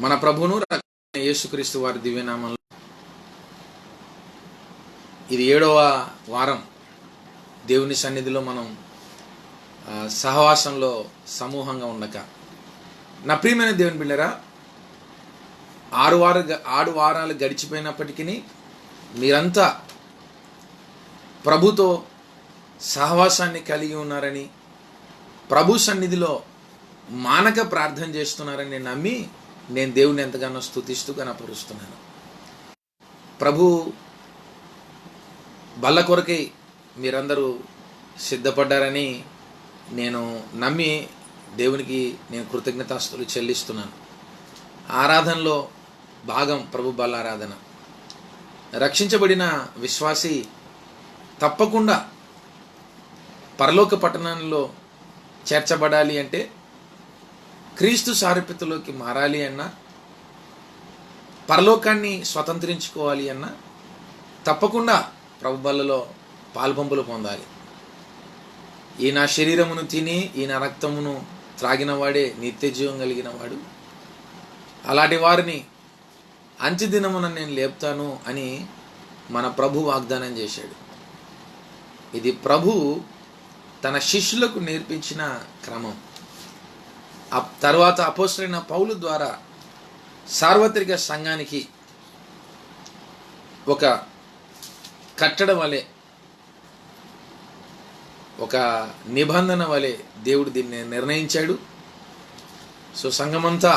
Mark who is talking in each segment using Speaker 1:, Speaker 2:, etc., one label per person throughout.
Speaker 1: మన ప్రభువును యేసుక్రీస్తు వారి దివ్యనామంలో ఇది 7వ వారం దేవుని సన్నిధిలో మనం సహవాసంలో సమూహంగా ఉండక. నా ప్రియమైన దేవుని బిడ్డరా, 6 వారాలు గడిచిపోయినప్పటికీ మీరంతా ప్రభుతో సహవాసాన్ని కలిగి ఉన్నారని, ప్రభు సన్నిధిలో మానక ప్రార్థన చేస్తున్నారని నేను నమ్మి నేను దేవుని ఎంతగానో స్తుతిస్తూ కనపరుస్తున్నాను. ప్రభు బల్ల కొరకై మీరందరూ సిద్ధపడ్డారని నేను నమ్మి దేవునికి నేను కృతజ్ఞతాస్తులు చెల్లిస్తున్నాను. ఆరాధనలో భాగం ప్రభు బల్ల ఆరాధన. రక్షించబడిన విశ్వాసి తప్పకుండా పరలోక పట్టణంలో చేర్చబడాలి అంటే, క్రీస్తు సారూప్యతలోకి మారాలి అన్నా, పరలోకాన్ని స్వతంత్రించుకోవాలి అన్నా తప్పకుండా ప్రభు బల్లలో పాల్పంపులు పొందాలి. ఈ నా శరీరమును తిని ఈ నా రక్తమును త్రాగిన వాడే నిత్య జీవం కలిగిన వాడు, అలాంటి వారిని అంత్యదినమున నేను లేపుతాను అని మన ప్రభు వాగ్దానం చేశాడు. ఇది ప్రభు తన శిష్యులకు నేర్పించిన క్రమం. తర్వాత అపోస్తలుడైన పౌలు ద్వారా సార్వత్రిక సంఘానికి ఒక కట్టడం వలె, ఒక నిబంధన వలె దేవుడు దీన్ని నిర్ణయించాడు. సో సంఘమంతా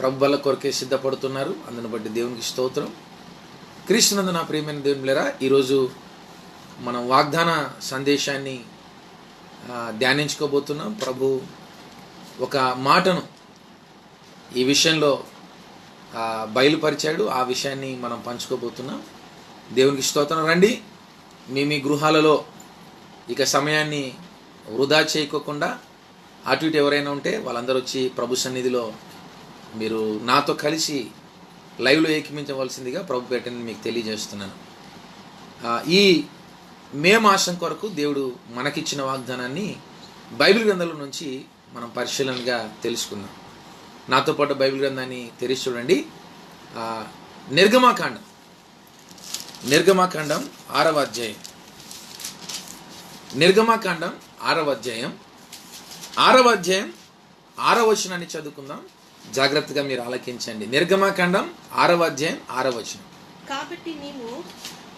Speaker 1: ప్రభు బల్ల కొరకే సిద్ధపడుతున్నారు. అందుని బట్టి దేవునికి స్తోత్రం. క్రీస్తునందు నా ప్రియమైన దేవుని బిడ్డలారా, ఈరోజు మనం వాగ్దాన సందేశాన్ని ధ్యానించుకోబోతున్నాం. ప్రభు ఒక మాటను ఈ విషయంలో బయలుపరిచాడు. ఆ విషయాన్ని మనం పంచుకోబోతున్నాం. దేవునికి స్తోత్రం. రండి, మీ గృహాలలో ఇక సమయాన్ని వృధా చేయకోకుండా అటు ఇటు ఎవరైనా ఉంటే వాళ్ళందరూ వచ్చి ప్రభు సన్నిధిలో మీరు నాతో కలిసి లైవ్లో ఏకీమించవలసిందిగా ప్రభు పేటని మీకు తెలియజేస్తున్నాను. ఈ మే మాసం కొరకు దేవుడు మనకిచ్చిన వాగ్దానాన్ని బైబిల్ గ్రంథంలో నుంచి మనం పరిశీలనగా తెలుసుకుందాం. నాతో పాటు బైబిల్ గ్రంథాన్ని తెరిచి చూడండి. నిర్గమాకాండం 6వ అధ్యాయం. నిర్గమాకాండం 6వ అధ్యాయం 6వ వచనాన్ని చదువుకుందాం. జాగ్రత్తగా మీరు ఆలకించండి. నిర్గమాకాండం 6వ అధ్యాయం 6వ వచనం.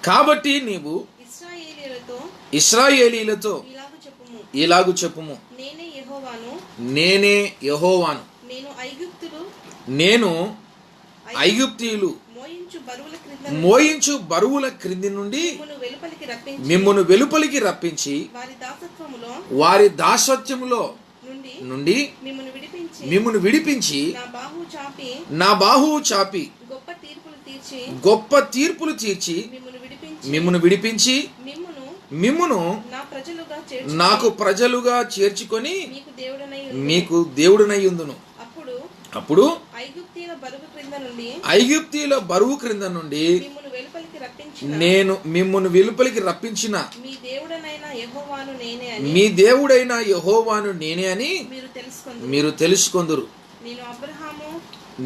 Speaker 1: కాబట్టి నీవు ఇశ్రాయేలీలతో ఇలాగు చెప్పుము, నేనే యెహోవాను, నేను ఐగుప్తీయులు మోయించు బరువుల క్రింది నుండి మిమ్మును వెలుపలికి రప్పించి వారి దాసత్వములో నుండి మిమ్మును విడిపించి నా బాహువు చాపి గొప్ప తీర్పులు తీర్చి మిమ్మును విడిపించి మిమ్మును నాకు ప్రజలుగా చేర్చుకొని మీకు దేవుడనయ్యుందును. అప్పుడు ఐగుప్తీయుల బరువు క్రింద నుండి నేను మిమ్మును వెలుపలికి రప్పించిన మీ దేవుడైన యెహోవాను నేనే అని మీరు తెలుసుకొందురు.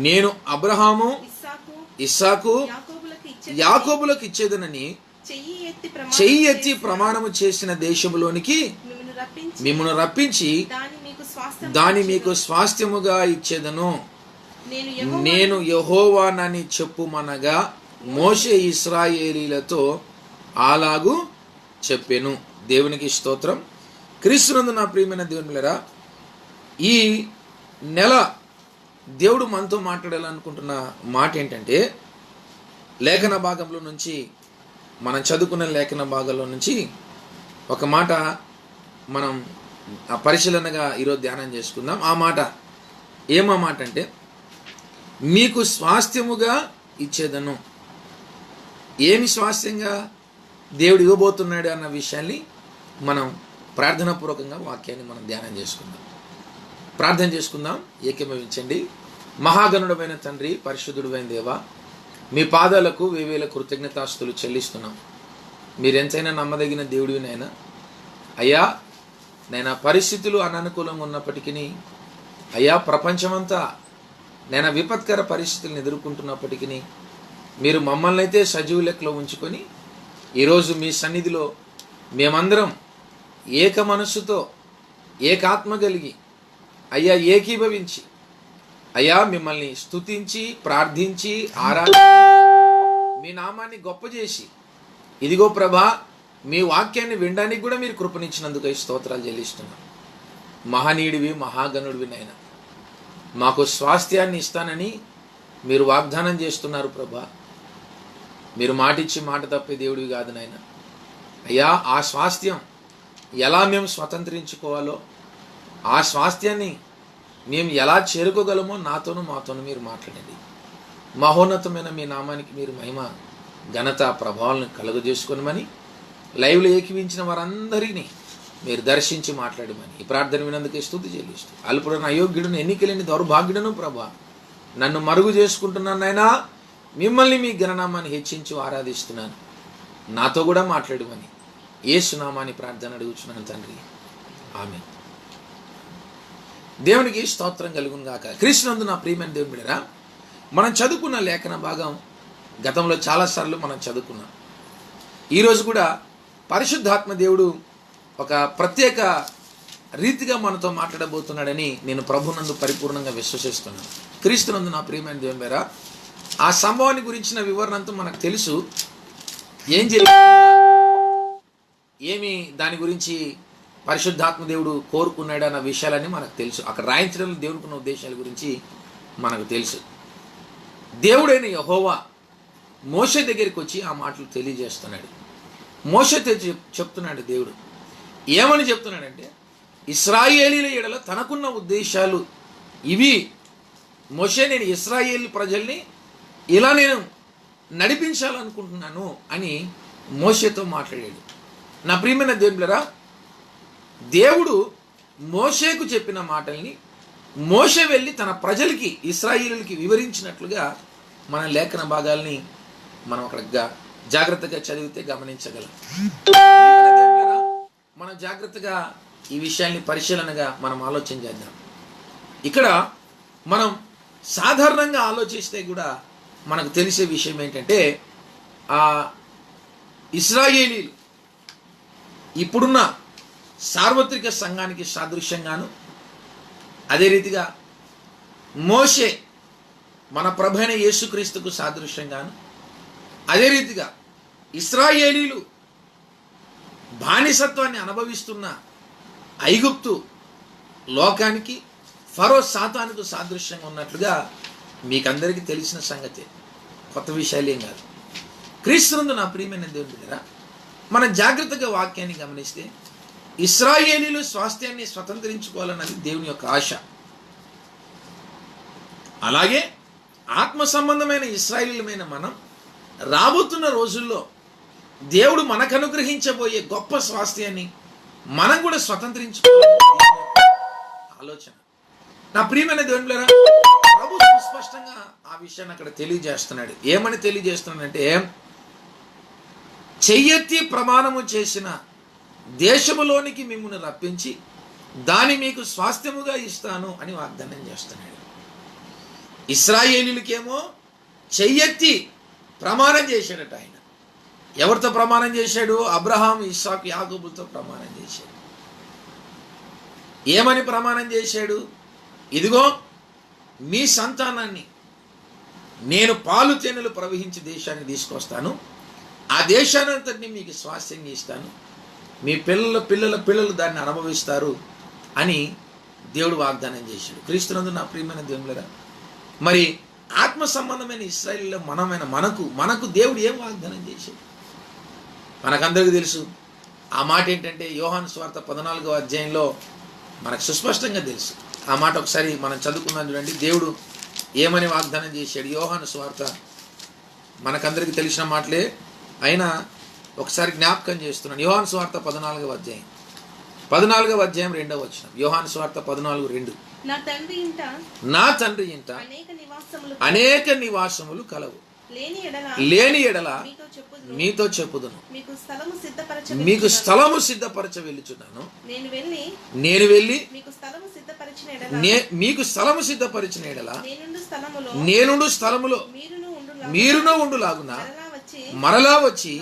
Speaker 1: నేను అబ్రహాము ఇస్సాకు యాకోబులకు ఇచ్చేదనని చెయ్యి ఎత్తి ప్రమాణము చేసిన దేశములోనికి మిమ్మును రప్పించి దాని మీకు స్వాస్థ్యముగా ఇచ్చేదను. నేను యెహోవానని చెప్పుమనగా మోషే ఇశ్రాయేలీలతో అలాగు చెప్పెను. దేవునికి స్తోత్రం. క్రీస్తునందు నా ప్రియమైన దేవుని బిడ్డలారా, ఈ నెల దేవుడు మనతో మాట్లాడాలనుకుంటున్న మాట ఏంటంటే, లేఖన భాగంలో నుంచి మనం చదువుకున్న లేఖన భాగంలో నుంచి ఒక మాట మనం పరిశీలనగా ఈరోజు ధ్యానం చేసుకుందాం. ఆ మాట మాట అంటే, మీకు స్వాస్థ్యముగా ఇచ్చేదను. ఏమి స్వాస్థ్యంగా దేవుడు ఇవ్వబోతున్నాడు అన్న విషయాన్ని మనం ప్రార్థనాపూర్వకంగా వాక్యాన్ని మనం ధ్యానం చేసుకుందాం. ప్రార్థన చేసుకుందాం. ఏకీభవించండి. మహాగణుడమైన తండ్రి, పరిశుద్ధుడైన దేవా, మీ పాదాలకు వేవేల కృతజ్ఞతాస్తులు చెల్లిస్తున్నాం. మీరెంతైనా నమ్మదగిన దేవుడినైనా అయ్యా. నైనా పరిస్థితులు అననుకూలంగా ఉన్నప్పటికీ అయ్యా, ప్రపంచమంతా నేను విపత్కర పరిస్థితులను ఎదుర్కొంటున్నప్పటికీ మీరు మమ్మల్ని అయితే సజీవ లెక్కలో ఉంచుకొని ఈరోజు మీ సన్నిధిలో మేమందరం ఏక మనస్సుతో ఏకాత్మ కలిగి అయ్యా ఏకీభవించి అయ్యా మిమ్మల్ని స్తుతించి ప్రార్థించి మీ నామాన్ని గొప్ప చేసి ఇదిగో ప్రభా మీ వాక్యాన్ని వినడానికి కూడా మీరు కృపనిచ్చినందుకు స్తోత్రాలు చెల్లిస్తున్నాను. మహనీయుడివి మహాగణుడివి నాయన, మాకు స్వాస్థ్యాన్ని ఇస్తానని మీరు వాగ్దానం చేస్తున్నారు ప్రభా. మీరు మాటిచ్చి మాట తప్పే దేవుడివి కాదు నాయన. అయ్యా ఆ స్వాస్థ్యం ఎలా మేము స్వతంత్రించుకోవాలో, ఆ స్వాస్థ్యాన్ని మేము ఎలా చేరుకోగలమో నాతోనూ మాతోనూ మీరు మాట్లాడండి. మహోన్నతమైన మీ నామానికి మీరు మహిమ ఘనత ప్రభావాలను కలుగజేసుకోనమని లైవ్లో ఏకీవించిన వారందరినీ మీరు దర్శించి మాట్లాడమని ఈ ప్రార్థన వినందుకే స్తుతి చెల్లిస్తూ అల్పుడను అయోగ్యుడును ఎన్నికలేని దౌర్భాగ్యుడను ప్రభా నన్ను మరుగు చేసుకుంటున్నాను నాయనా. మిమ్మల్ని మీ ఘననామాన్ని హెచ్చించి ఆరాధిస్తున్నాను. నాతో కూడా మాట్లాడమని యేసు నామాన్ని ప్రార్థన అడుగుచున్నాను తండ్రి, ఆమేన్. దేవునికి స్తోత్రం కలుగును గాక. క్రీస్తునందు నా ప్రియమైన దేవుని బిడ్డలారా, మనం చదువుకున్న లేఖన భాగం గతంలో చాలాసార్లు మనం చదువుకున్నాం. ఈరోజు కూడా పరిశుద్ధాత్మ దేవుడు ఒక ప్రత్యేక రీతిగా మనతో మాట్లాడబోతున్నాడని నేను ప్రభునందు పరిపూర్ణంగా విశ్వసిస్తున్నాను. క్రీస్తునందు నా ప్రియమైన దేవుని బిడ్డలారా, ఆ సంభవాన్ని గురించిన వివరణ అంతా మనకు తెలుసు. ఏం జరిగింది, ఏమి దాని గురించి పరిశుద్ధాత్మ దేవుడు కోరుకున్నాడు అన్న విషయాలన్నీ మనకు తెలుసు. అక్కడ రాయించడంలో దేవునికి ఉన్న ఉద్దేశాల గురించి మనకు తెలుసు. దేవుడైన యెహోవా మోషే దగ్గరికి వచ్చి ఆ మాటలు తెలియజేస్తున్నాడు. మోషేతో చెప్తున్నాడు దేవుడు. ఏమని చెప్తున్నాడంటే, ఇశ్రాయేలీల ఎడల తనకున్న ఉద్దేశాలు ఇవి. మోషే, నేను ఇశ్రాయేలు ప్రజల్ని ఇలా నేను నడిపించాలనుకుంటున్నాను అని మోషేతో మాట్లాడాడు. నా ప్రియమైన దేవునిలారా, దేవుడు మోషేకు చెప్పిన మాటల్ని మోషే వెళ్ళి తన ప్రజలకి ఇశ్రాయేలులకి వివరించినట్లుగా మన లేఖన భాగాల్ని మనం అక్కడ జాగ్రత్తగా చదివితే గమనించగలం. మనం జాగ్రత్తగా ఈ విషయాన్ని పరిశీలనగా మనం ఆలోచన చేద్దాం. ఇక్కడ మనం సాధారణంగా ఆలోచిస్తే కూడా మనకు తెలిసే విషయం ఏంటంటే, ఆ ఇశ్రాయేలీలు ఇప్పుడున్న సార్వత్రిక సంఘానికి సాదృశ్యంగాను, అదే రీతిగా మోషే మన ప్రభు అయిన యేసుక్రీస్తుకు సాదృశ్యంగాను, అదే రీతిగా ఇశ్రాయేలీలు బానిసత్వాన్ని అనుభవిస్తున్న ఐగుప్తు లోకానికి, ఫరో సాతానుకు సాదృశ్యంగా ఉన్నట్లుగా మీకందరికీ తెలిసిన సంగతే, కొత్త విషయాలు ఏం కాదు. క్రీస్తునందు నా ప్రియమైన దేవుని బిడ్డలారా, మనం జాగ్రత్తగా వాక్యాన్ని గమనిస్తే ఇశ్రాయేలీలు స్వాస్థ్యాన్ని స్వతంత్రించుకోవాలన్నది దేవుని యొక్క ఆశ. అలాగే ఆత్మ సంబంధమైన ఇశ్రాయేలీలమైన మనం రాబోతున్న రోజుల్లో దేవుడు మనకు అనుగ్రహించబోయే గొప్ప స్వాస్థ్యాన్ని మనం కూడా స్వతంత్రించుకోవాలని ఆలోచన. నా ప్రియమైన దేవుని బిడ్డలారా, ప్రభు సుస్పష్టంగా ఆ విషయాన్ని అక్కడ తెలియజేస్తున్నాడు. ఏమని తెలియజేస్తున్నాడంటే, చెయ్యెత్తి ప్రమాణము చేసిన దేశములోనికి మిమ్మల్ని రప్పించి దాన్ని మీకు స్వాస్థ్యముగా ఇస్తాను అని వాగ్దానం చేస్తున్నాడు. ఇశ్రాయేలీలకేమో చెయ్యెత్తి ప్రమాణం చేశాడట ఆయన. ఎవరితో ప్రమాణం చేశాడు? అబ్రహాం, ఇస్సాకు, యాకోబులతో ప్రమాణం చేశాడు. ఏమని ప్రమాణం చేశాడు? ఇదిగో మీ సంతానాన్ని నేను పాలు తేనెలు ప్రవహించి దేశాన్ని తీసుకొస్తాను, ఆ దేశానంతటిని మీకు స్వాస్థ్యంగా ఇస్తాను, మీ పిల్లల పిల్లల పిల్లలు దాన్ని అనుభవిస్తారు అని దేవుడు వాగ్దానం చేశాడు. క్రీస్తునందు నా ప్రియమైన దేవునిలారా, మరి ఆత్మ సంబంధమైన ఇశ్రాయేలీలో మనకు దేవుడు ఏం వాగ్దానం చేశాడు? మనకందరికీ తెలుసు. ఆ మాట ఏంటంటే, యోహాను సువార్త 14వ అధ్యాయంలో మనకు సుస్పష్టంగా తెలుసు. ఆ మాట ఒకసారి మనం చదువుకున్నాం చూడండి. దేవుడు ఏమని వాగ్దానం చేశాడు? యోహాను సువార్త మనకందరికీ తెలిసిన మాటలే అయినా ఒకసారి జ్ఞాపకం చేస్తున్నాను. యోహాను సువార్త 14వ అధ్యాయం 2వ వచనం. యోహాను సువార్త 14:2. నా తండ్రి ఇంట అనేక నివాసములు కలవు, లేని ఎడల మీతో చెప్పుదును. మీకు స్థలము సిద్ధపరచ వెళ్ళుచున్నాను. నేను వెళ్ళి మీకు స్థలము సిద్ధపరిచిన ఎడల నేనుండు స్థలములో మీరును ఉండులాగున మరలా వచ్చి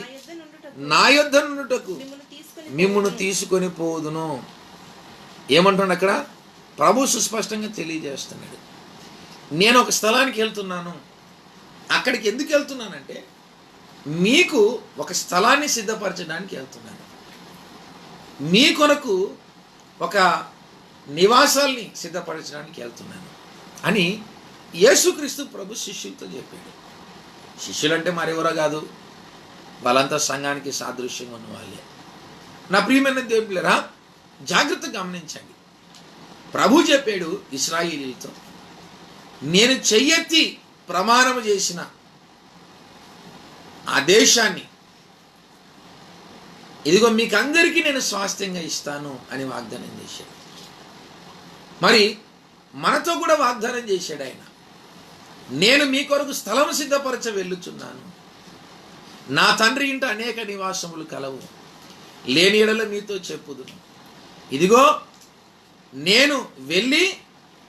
Speaker 1: నా యొద్ద నుండుటకు మిమ్మును తీసుకొని పోదును. ఏమంటున్నాడు అక్కడ? ప్రభు సుస్పష్టంగా తెలియజేస్తున్నాడు, నేను ఒక స్థలానికి వెళ్తున్నాను. అక్కడికి ఎందుకు వెళ్తున్నానంటే మీకు ఒక స్థలాన్ని సిద్ధపరచడానికి వెళ్తున్నాను, మీ కొరకు ఒక నివాసాల్ని సిద్ధపరచడానికి వెళ్తున్నాను అని యేసుక్రీస్తు ప్రభు శిష్యులతో చెప్పాడు. శిష్యులంటే మరెవరో కాదు, వాళ్ళంతా సంఘానికి సాదృశ్యంగా ఉన్న వాళ్ళే. నా ప్రియమైన దేవుళ్ళరా, జాగ్రత్తగా గమనించండి. ప్రభు చెప్పాడు ఇశ్రాయేలీలతో, నేను చెయ్యెత్తి ప్రమాణము చేసిన ఆ దేశాన్ని ఇదిగో మీకు అందరికీ నేను స్వాస్థ్యంగా ఇస్తాను అని వాగ్దానం చేశాడు. మరి మనతో కూడా వాగ్దానం చేశాడు ఆయన, నేను మీ కొరకు స్థలం సిద్ధపరచ వెళ్ళుచున్నాను, నా తండ్రి ఇంట అనేక నివాసములు కలవు, లేని ఎడల మీతో చెప్పుదును. ఇదిగో నేను వెళ్ళి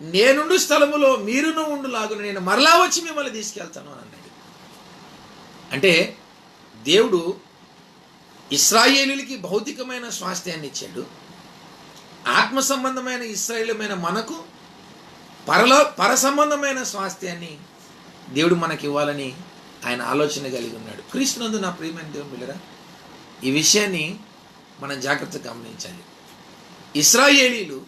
Speaker 1: నేనుండు స్థలములో మీరును ఉండులాగున నేను మరలా వచ్చి మిమ్మల్ని తీసుకెళ్తాను అని అన్నాడు. అంటే దేవుడు ఇశ్రాయేలీలకి భౌతికమైన స్వాస్థ్యాన్ని ఇచ్చాడు, ఆత్మ సంబంధమైన ఇశ్రాయేలమైన మనకు పర సంబంధమైన స్వాస్థ్యాన్ని దేవుడు మనకి ఇవ్వాలని ఆయన ఆలోచన కలిగి ఉన్నాడు. క్రీస్తునందు నా ప్రియమైన దేవుని బిడ్డలారా, ఈ విషయాన్ని మనం జాగ్రత్తగా గమనించాలి. ఇశ్రాయేలీలు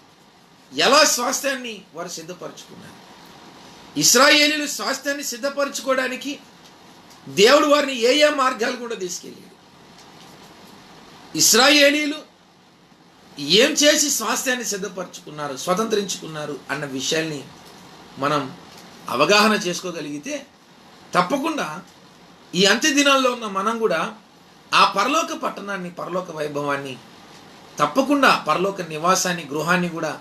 Speaker 1: ఎలా స్వాస్థ్యాన్ని వారు సిద్ధపరచుకున్నారు? ఇశ్రాయేలీలు స్వాస్థ్యాన్ని సిద్ధపరచుకోవడానికి దేవుడు వారిని ఏ ఏ మార్గాలు కూడా తీసుకెళ్ళాడు. ఇశ్రాయేలీలు ఏం చేసి స్వాస్థ్యాన్ని సిద్ధపరచుకున్నారు, స్వతంత్రించుకున్నారు అన్న విషయాల్ని మనం అవగాహన చేసుకోగలిగితే తప్పకుండా ఈ అంత్య దినాల్లో ఉన్న మనం కూడా ఆ పరలోక పట్టణాన్ని, పరలోక వైభవాన్ని, తప్పకుండా పరలోక నివాసాన్ని, గృహాన్ని కూడా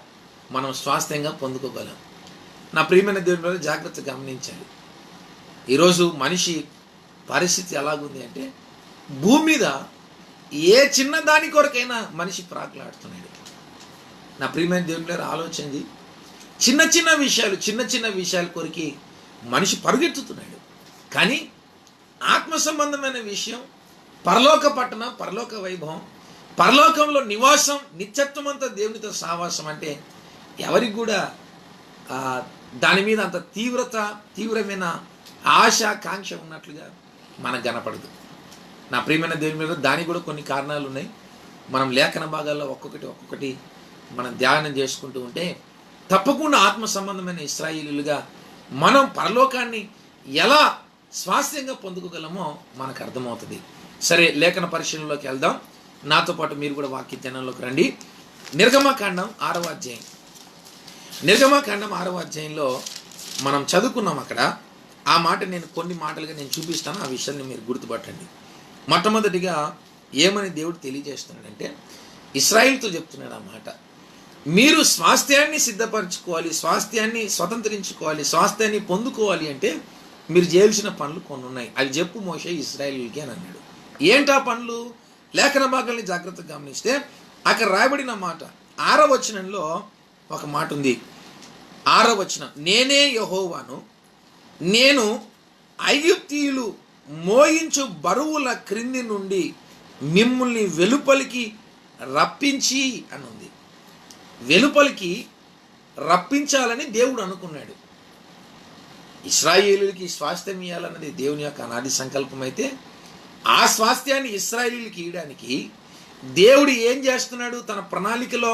Speaker 1: మనం స్వాస్థ్యంగా పొందుకోగలం. నా ప్రియమైన దేవుని జాగ్రత్తగా గమనించాలి. ఈరోజు మనిషి పరిస్థితి ఎలాగుంది అంటే భూమి మీద ఏ చిన్న దాని కొరకైనా మనిషి ప్రాకులాడుతున్నాడు. నా ప్రియమైన దేవుని ఆలోచనది, చిన్న చిన్న విషయాల కొరికి మనిషి పరుగెత్తుతున్నాడు. కానీ ఆత్మ సంబంధమైన విషయం, పరలోక పట్టణం, పరలోక వైభవం, పరలోకంలో నివాసం, నిత్యత్వం అంతా దేవునితో సావాసం అంటే ఎవరికి కూడా దాని మీద అంత తీవ్రమైన ఆశ, కాంక్ష ఉన్నట్లుగా మనకు కనపడదు. నా ప్రియమైన దేవుని మీద దానికి కూడా కొన్ని కారణాలు ఉన్నాయి. మనం లేఖన భాగాల్లో ఒక్కొక్కటి మనం ధ్యానం చేసుకుంటూ ఉంటే తప్పకుండా ఆత్మ సంబంధమైన ఇశ్రాయేలీలుగా మనం పరలోకాన్ని ఎలా స్వాస్థ్యంగా పొందుకోగలమో మనకు అర్థమవుతుంది. సరే, లేఖన పరిశీలనలోకి వెళ్దాం. నాతో పాటు మీరు కూడా వాక్య ధ్యానంలోకి రండి. నిర్గమకాండం 6వ అధ్యాయం. నిర్గమకాండం 6వ అధ్యాయంలో మనం చదువుకున్నాం. అక్కడ ఆ మాట నేను కొన్ని మాటలుగా నేను చూపిస్తాను, ఆ విషయాన్ని మీరు గుర్తుపట్టండి. మొట్టమొదటిగా ఏమని దేవుడు తెలియజేస్తున్నాడంటే ఇశ్రాయేలుతో చెప్తున్నాడు ఆ మాట, మీరు స్వాస్థ్యాన్ని సిద్ధపరచుకోవాలి, స్వాస్థ్యాన్ని స్వతంత్రించుకోవాలి, స్వాస్థ్యాన్ని పొందుకోవాలి అంటే మీరు చేయాల్సిన పనులు కొన్ని ఉన్నాయి, అవి చెప్పు మోషే ఇశ్రాయేలుకి అని అన్నాడు. ఏంటా పనులు? లేఖన భాగాల్ని జాగ్రత్తగా గమనిస్తే అక్కడ రాయబడిన మాట 6వ వచనంలో ఒక మాట ఉంది. 6వ వచనం, నేనే యెహోవాను, నేను ఐగుప్తీయులు మోయించు బరువుల క్రింది నుండి మిమ్మల్ని వెలుపలికి రప్పించి అని ఉంది. వెలుపలికి రప్పించాలని దేవుడు అనుకున్నాడు. ఇశ్రాయేలీలకి స్వాస్థ్యం ఇవ్వాలన్నది దేవుని యొక్క అనాది సంకల్పం అయితే ఆ స్వాస్థ్యాన్ని ఇశ్రాయేలీలకి ఇవ్వడానికి దేవుడు ఏం చేస్తున్నాడు? తన ప్రణాళికలో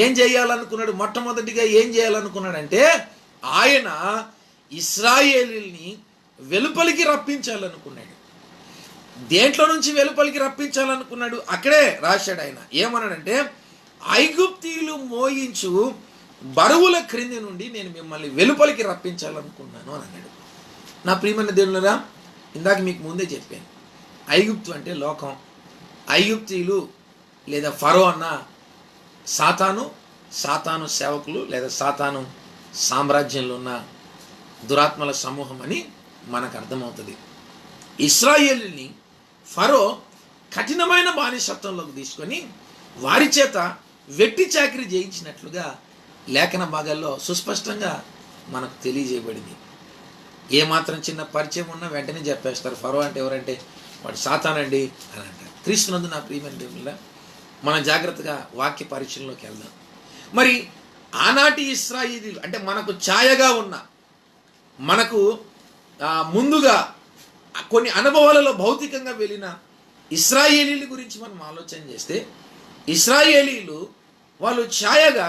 Speaker 1: ఏం చేయాలనుకున్నాడు? మొట్టమొదటిగా ఏం చేయాలనుకున్నాడంటే ఆయన ఇశ్రాయేలీల్ని వెలుపలికి రప్పించాలనుకున్నాడు. దేంట్లో నుంచి వెలుపలికి రప్పించాలనుకున్నాడు? అక్కడే రాశాడు ఆయన. ఏమన్నాడంటే ఐగుప్తీయులు మోయించు బరువుల క్రింది నుండి నేను మిమ్మల్ని వెలుపలికి రప్పించాలనుకున్నాను అని అన్నాడు. నా ప్రియమైన దేవుళ్ళరా, ఇందాక మీకు ముందే చెప్పాను, ఐగుప్తు అంటే లోకం. ఐగుప్తీయులు లేదా ఫరో అన్న సాతాను సేవకులు లేదా సాతాను సామ్రాజ్యంలో ఉన్న దురాత్మల సమూహం అని మనకు అర్థమవుతుంది. ఇశ్రాయేలుని ఫరో కఠినమైన బానిసత్వంలోకి తీసుకొని వారి చేత వెట్టి చాకిరీ చేయించినట్లుగా లేఖన భాగాల్లో సుస్పష్టంగా మనకు తెలియజేయబడింది. ఏమాత్రం చిన్న పరిచయం ఉన్నా వెంటనే చెప్పేస్తారు. ఫరో అంటే ఎవరంటే వాడు సాతానండి అని అంటారు. క్రీస్తునందు నా ప్రియమైన దేవుళ్ళ, మనం జాగ్రత్తగా వాక్య పరిచయంలోకి వెళ్దాం. మరి ఆనాటి ఇశ్రాయేలీయులు అంటే మనకు ఛాయగా ఉన్న, మనకు ముందుగా కొన్ని అనుభవాలలో భౌతికంగా వెళ్ళిన ఇశ్రాయేలీయుల గురించి మనం ఆలోచన చేస్తే, ఇశ్రాయేలీయులు వాళ్ళు ఛాయగా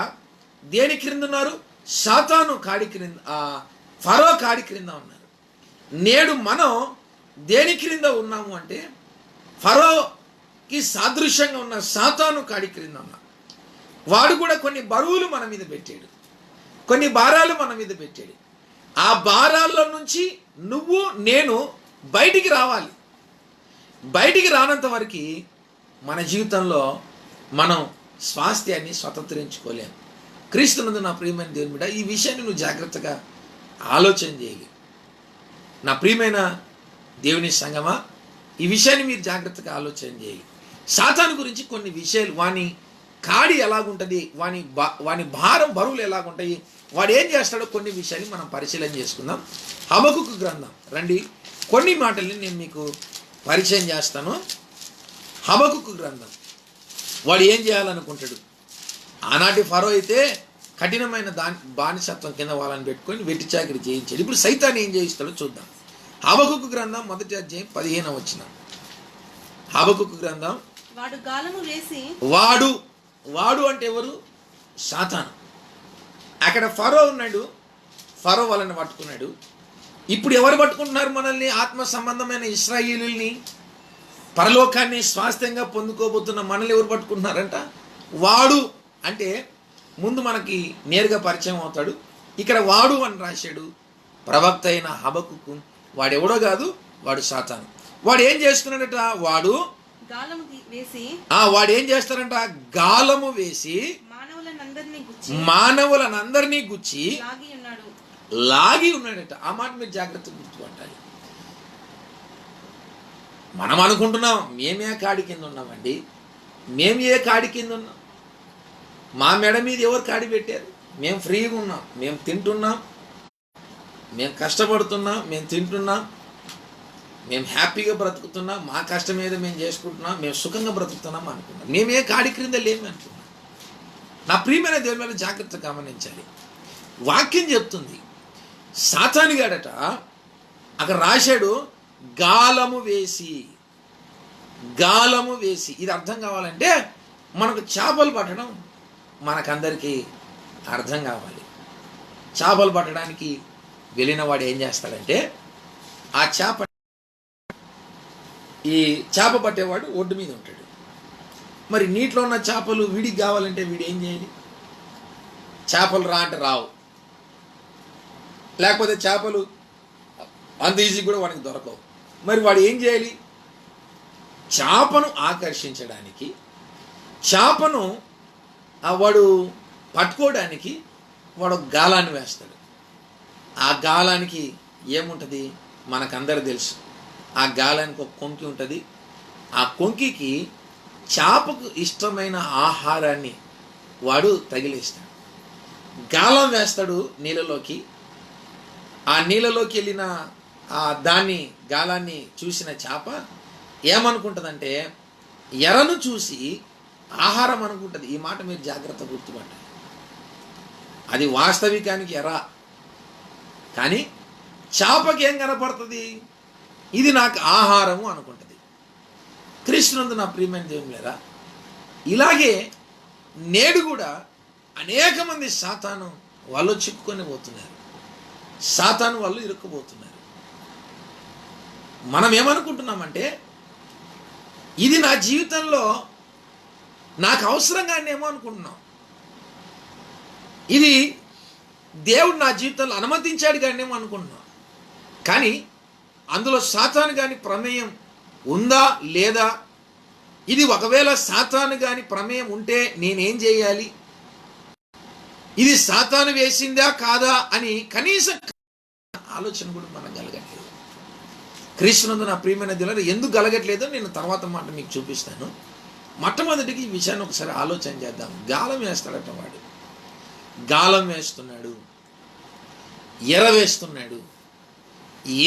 Speaker 1: దేని క్రింద ఉన్నారు? సాతాను కాడి క్రింద, ఫరో కాడి క్రింద ఉన్నారు. నేడు మనం దేని క్రింద ఉన్నాము అంటే ఫరోకి సాదృశ్యంగా ఉన్న సాతాను కాడి క్రింద ఉన్నాం. వాడు కూడా కొన్ని బరువులు మన మీద పెట్టాడు, కొన్ని భారాలు మన మీద పెట్టాడు. ఆ భారాల్లో నుంచి నువ్వు నేను బయటికి రావాలి. బయటికి రానంత వరకు మన జీవితంలో మనం స్వాస్థ్యాన్ని స్వతంత్రించుకోలేము. క్రీస్తునందు నా ప్రియమైన దేవుని బిడ్డ, ఈ విషయాన్ని నువ్వు జాగ్రత్తగా ఆలోచన చేయాలి. నా ప్రియమైన దేవుని సంగమా, ఈ విషయాన్ని మీరు జాగ్రత్తగా ఆలోచన చేయాలి. సాతాను గురించి కొన్ని విషయాలు, వాని కాడి ఎలాగుంటుంది, వాని భారం బరువులు ఎలాగుంటాయి, వాడు ఏం చేస్తాడో కొన్ని విషయాలు మనం పరిశీలన చేసుకుందాం. హబకుకు గ్రంథం రండి, కొన్ని మాటల్ని నేను మీకు పరిచయం చేస్తాను. హబకుకు గ్రంథం, వాడు ఏం చేయాలనుకుంటాడు? ఆనాటి ఫరో అయితే కఠినమైన బానిసత్వం కింద వాళ్ళని పెట్టుకొని వెట్టి చాకిరి చేయించాడు. ఇప్పుడు సైతాన్ని ఏం చేయిస్తాడో చూద్దాం. హబకుకు గ్రంథం 1వ అధ్యాయం 15వ వచనం. హబకుకు గ్రంథం,
Speaker 2: వాడు గాలము వేసి,
Speaker 1: వాడు అంటే ఎవరు? సాతాను. అక్కడ ఫరో ఉన్నాడు, ఫరో వాళ్ళని పట్టుకున్నాడు. ఇప్పుడు ఎవరు పట్టుకుంటున్నారు మనల్ని? ఆత్మ సంబంధమైన ఇశ్రాయేలీయుల్ని, పరలోకాన్ని స్వాస్థ్యంగా పొందుకోబోతున్న మనల్ని ఎవరు పట్టుకుంటున్నారంట? వాడు అంటే ముందు మనకి నేరుగా పరిచయం అవుతాడు. ఇక్కడ వాడు అని రాశాడు ప్రవక్త అయిన హబకుకు. వాడెవడో కాదు, వాడు సాతాను. వాడు ఏం చేస్తున్నాడట? వాడు ఏం చేస్తారంట? గాలము వేసి మానవులనందరినీ గుచ్చి లాగి ఉన్నాడట. ఆ మాట మీరు జాగ్రత్తగా గుర్తుపట్టాలి. మనం అనుకుంటున్నాం మేమే కాడి కింద ఉన్నామండి, మేము ఏ కాడి కింద ఉన్నాం? మా మెడ మీద ఎవరు కాడి పెట్టారు? మేము ఫ్రీగా ఉన్నాం, మేము తింటున్నాం, మేము కష్టపడుతున్నాం, మేము తింటున్నాం, మేము హ్యాపీగా బ్రతుకుతున్నాం, మా కష్టం ఏదో మేము చేసుకుంటున్నాం, మేము సుఖంగా బ్రతుకుతున్నాం అనుకున్నాం. మేమే కాడి క్రింద లేమి అనుకున్నాం. నా ప్రియమైన దేవుని మీద జాగ్రత్తగా గమనించాలి. వాక్యం చెప్తుంది, సాతానుగాడట అక్కడ రాశాడు గాలము వేసి. ఇది అర్థం కావాలంటే మనకు చేపలు పట్టడం మనకందరికీ అర్థం కావాలి. చేపలు పట్టడానికి వెళ్ళిన వాడు ఏం చేస్తాడంటే, ఈ చేప పట్టేవాడు ఒడ్డు మీద ఉంటాడు. మరి నీటిలో ఉన్న చేపలు వీడికి కావాలంటే వీడు ఏం చేయాలి? చేపలు రా అంటే రావు, లేకపోతే చేపలు అంత ఈజీ కూడా వాడికి దొరకవు. మరి వాడు ఏం చేయాలి? చేపను ఆకర్షించడానికి, చేపను వాడు పట్టుకోవడానికి వాడు గాలాన్ని వేస్తాడు. ఆ గాలానికి ఏముంటుంది మనకందరూ తెలుసు. ఆ గాలానికి ఒక కొంకి ఉంటుంది. ఆ కొంకికి చేపకు ఇష్టమైన ఆహారాన్ని వాడు తగిలిస్తాడు. గాలం వేస్తాడు నీళ్ళలోకి. ఆ నీళ్ళలోకి వెళ్ళిన దాన్ని, గాలాన్ని చూసిన చేప ఏమనుకుంటుందంటే ఎరను చూసి ఆహారం అనుకుంటుంది. ఈ మాట మీరు జాగ్రత్త గుర్తుపట్టాలి. అది వాస్తవికానికి ఎర, కానీ చేపకి ఏం కనపడుతుంది? ఇది నాకు ఆహారము అనుకుంటుంది. క్రీస్తునందు నా ప్రియమైన దేవునిలారా, ఇలాగే నేడు కూడా అనేక మంది సాతాను వాళ్ళు చిక్కుకొని పోతున్నారు, సాతాను వాళ్ళు ఇరుక్కుపోతున్నారు. మనం ఏమనుకుంటున్నామంటే ఇది నా జీవితంలో నాకు అవసరంగానేమో అనుకుంటున్నాం, ఇది దేవుడు నా జీవితంలో అనుమతించాడు కానేమో అనుకుంటున్నాం. కానీ అందులో సాతాను కాని ప్రమేయం ఉందా లేదా? ఇది ఒకవేళ సాతాను కాని ప్రమేయం ఉంటే నేనేం చేయాలి? ఇది సాతాను వేసిందా కాదా అని కనీసం ఆలోచన కూడా మనకు కలగట్లేదు. క్రీస్తునందు నా ప్రియమైన దేవుడు ఎందుకు కలగట్లేదో నేను తర్వాత మాట మీకు చూపిస్తాను. మొట్టమొదటికి ఈ విషయాన్ని ఒకసారి ఆలోచన చేద్దాం. గాలం వేస్తాడట వాడు. గాలం వేస్తున్నాడు, ఎర వేస్తున్నాడు.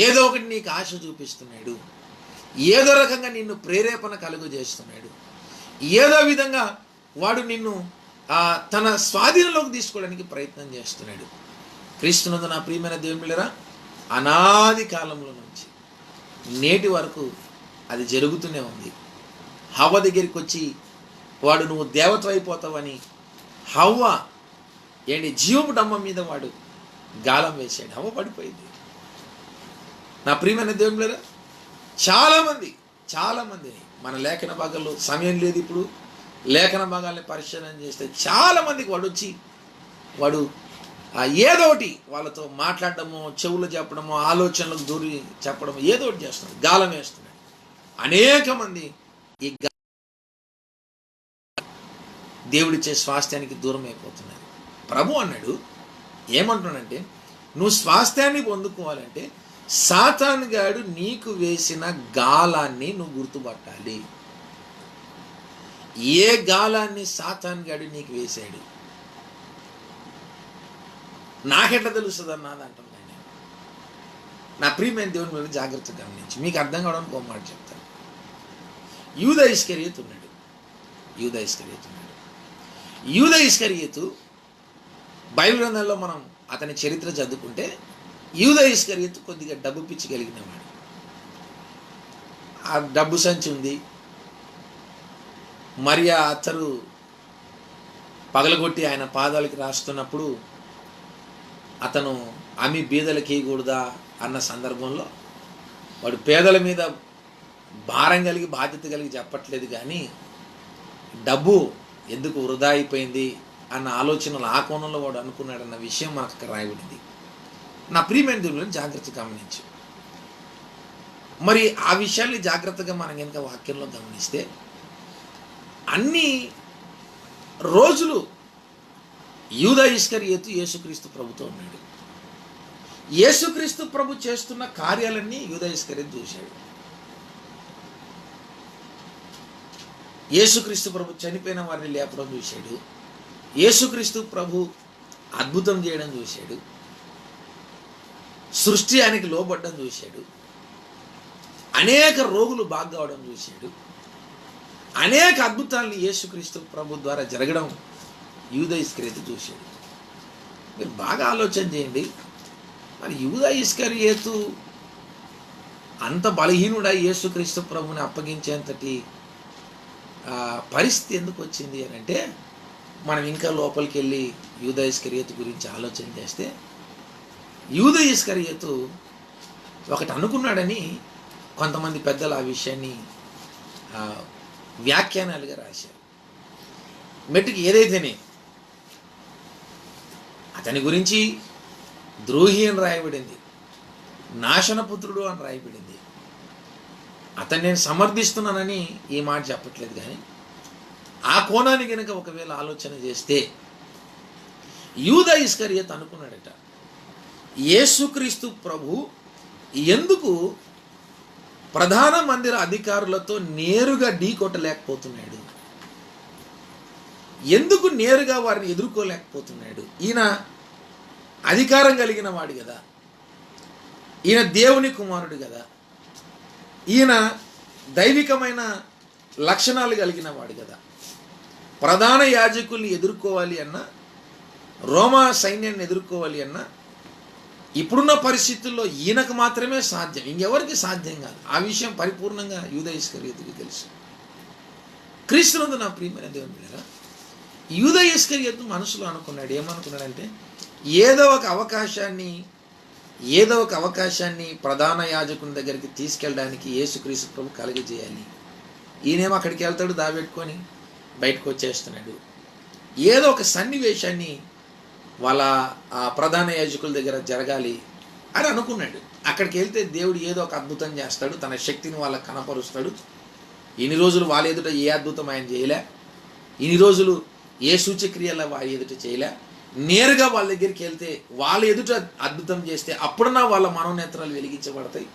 Speaker 1: ఏదో ఒకటి నీకు ఆశ చూపిస్తున్నాడు, ఏదో రకంగా నిన్ను ప్రేరేపణ కలుగు చేస్తున్నాడు, ఏదో విధంగా వాడు నిన్ను తన స్వాధీనంలోకి తీసుకోవడానికి ప్రయత్నం చేస్తున్నాడు. క్రీస్తునందు నా ప్రియమైన దేవుని బిడ్డలారా, అనాది కాలంలో నుంచి నేటి వరకు అది జరుగుతూనే ఉంది. హవ్వ దగ్గరికి వచ్చి వాడు నువ్వు దేవత అయిపోతావని హవ్వ జీవపు డమ్మం మీద వాడు గాలం వేసాడు. హవ్వ పడిపోయింది. నా ప్రియమైన దేవుని బిడ్డలారా, చాలామంది మన లేఖన భాగాల్లో సమయం లేదు, ఇప్పుడు లేఖన భాగాల్ని పరిశీలన చేస్తే చాలామందికి వాడు ఏదో ఒకటి వాళ్ళతో మాట్లాడడమో, చెవులు చెప్పడమో, ఆలోచనలకు దూరి చెప్పడమో ఏదో ఒకటి చేస్తున్నాడు, గాలం వేస్తున్నాడు. అనేక మంది ఈ దేవుడిచ్చే స్వాస్థ్యానికి దూరం అయిపోతున్నారు. ప్రభు అన్నాడు, ఏమంటున్నాడంటే, నువ్వు స్వాస్థ్యాన్ని పొందుకోవాలంటే సాతాను గాడు నీకు వేసిన గాలాన్ని నువ్వు గుర్తుపట్టాలి. ఏ గాలాన్ని సాతాను గాడు నీకు వేశాడు నాకెట్లా తెలుస్తుంది అన్నది అంటున్నాను నేను. నా ప్రియమైన దేవుని మీద జాగ్రత్తగా గమనించి మీకు అర్థం కావడానికి ఒక మాట చెప్తాను. యూదా ఇస్కరియోతు ఉన్నాడు. యూదా ఇస్కరియోతు బైబిల్ గ్రంథంలో మనం అతని చరిత్ర చదువుకుంటే యూదా ఇస్కరియోతు కొద్దిగా డబ్బు పిచ్చి కలిగినవాడు. ఆ డబ్బు సంచి ఉంది, మరియా అత్తరు పగలగొట్టి ఆయన పాదాలకి రాస్తున్నప్పుడు అతను ఆమె బీదలకి ఇవ్వకూడదా అన్న సందర్భంలో వాడు పేదల మీద భారం కలిగి బాధ్యత కలిగి చెప్పట్లేదు, కానీ డబ్బు ఎందుకు వృధా అయిపోయింది అన్న ఆలోచనలు ఆ కోణంలో వాడు అనుకున్నాడన్న విషయం మనకు అక్కడ రాయబడింది. నా ప్రియమైన దేవుళ్ళని జాగ్రత్తగా గమనించు. మరి ఆ విషయాన్ని జాగ్రత్తగా మనం కనుక వాక్యంలో గమనిస్తే అన్ని రోజులు యూదా ఇస్కరియోతు యేసుక్రీస్తు ప్రభుతో ఉన్నాడు. యేసుక్రీస్తు ప్రభు చేస్తున్న కార్యాలన్నీ యూదా ఇస్కరియోతు చూశాడు. యేసుక్రీస్తు ప్రభు చనిపోయిన వారిని లేపడం చూశాడు. యేసుక్రీస్తు ప్రభు అద్భుతం చేయడం చూశాడు. సృష్టి ఆయనకి లోబడ్డం చూశాడు. అనేక రోగులు బాగు కావడం చూశాడు. అనేక అద్భుతాలను యేసుక్రీస్తు ప్రభు ద్వారా జరగడం యూదా ఇస్కరియోతు చూశాడు. మీరు బాగా ఆలోచన చేయండి. మరి యూదా ఇస్కరియోతు అంత బలహీనుడా యేసుక్రీస్తు ప్రభుని అప్పగించేంతటి పరిస్థితి ఎందుకు వచ్చింది అని అంటే, మనం ఇంకా లోపలికి వెళ్ళి యూదా ఇస్కరియోతు గురించి ఆలోచన చేస్తే యూదా ఇస్కరియోతు ఒకటి అనుకున్నాడని కొంతమంది పెద్దలు ఆ విషయాన్ని వ్యాఖ్యానాలుగా రాశారు. మెట్టుకి ఏదైతేనే అతని గురించి ద్రోహి అని రాయబడింది, నాశనపుత్రుడు అని రాయబడింది. అతన్ని నేను సమర్థిస్తున్నానని ఈ మాట చెప్పట్లేదు, కానీ ఆ కోణాన్ని కనుక ఒకవేళ ఆలోచన చేస్తే యూదా ఇస్కరియోతు అనుకున్నాడట, యేసుక్రీస్తు ప్రభు ఎందుకు ప్రధాన మందిర అధికారులతో నేరుగా ఢీకొట్టలేకపోతున్నాడు, ఎందుకు నేరుగా వారిని ఎదుర్కోలేకపోతున్నాడు? ఈయన అధికారం కలిగిన వాడు కదా, ఈయన దేవుని కుమారుడు కదా, ఈయన దైవికమైన లక్షణాలు కలిగిన వాడు కదా. ప్రధాన యాజకుల్ని ఎదుర్కోవాలి అన్నా, రోమా సైన్యాన్ని ఎదుర్కోవాలి అన్నా ఇప్పుడున్న పరిస్థితుల్లో ఈయనకు మాత్రమే సాధ్యం, ఇంకెవరికి సాధ్యం కాదు. ఆ విషయం పరిపూర్ణంగా యూదా ఇస్కరియోతుకి తెలుసు. క్రీస్తునందు నా ప్రియమైన దేవుని బిడ్డలారా, యూదా ఇస్కరియోతు మనసులో అనుకున్నాడు, ఏమనుకున్నాడంటే ఏదో ఒక అవకాశాన్ని ప్రధాన యాజకుని దగ్గరికి తీసుకెళ్ళడానికి యేసుక్రీస్తు ప్రభు కలుగజేయాలి. ఈయనేమో అక్కడికి వెళ్తాడు, దాబెట్టుకొని బయటకు వచ్చేస్తున్నాడు. ఏదో ఒక సన్నివేశాన్ని వాళ్ళ ఆ ప్రధాన యాజకుల దగ్గర జరగాలి అని అనుకున్నాడు. అక్కడికి వెళ్తే దేవుడు ఏదో ఒక అద్భుతం చేస్తాడు, తన శక్తిని వాళ్ళకి కనపరుస్తాడు. ఇన్ని రోజులు వాళ్ళ ఎదుట ఏ అద్భుతం ఆయన చేయలే, ఇన్ని రోజులు ఏ సూచక్రియల వారి ఎదుట చేయలే. నేరుగా వాళ్ళ దగ్గరికి వెళ్తే వాళ్ళ ఎదుట అద్భుతం చేస్తే అప్పుడన్నా వాళ్ళ మనోనేత్రాలు వెలిగించబడతాయి,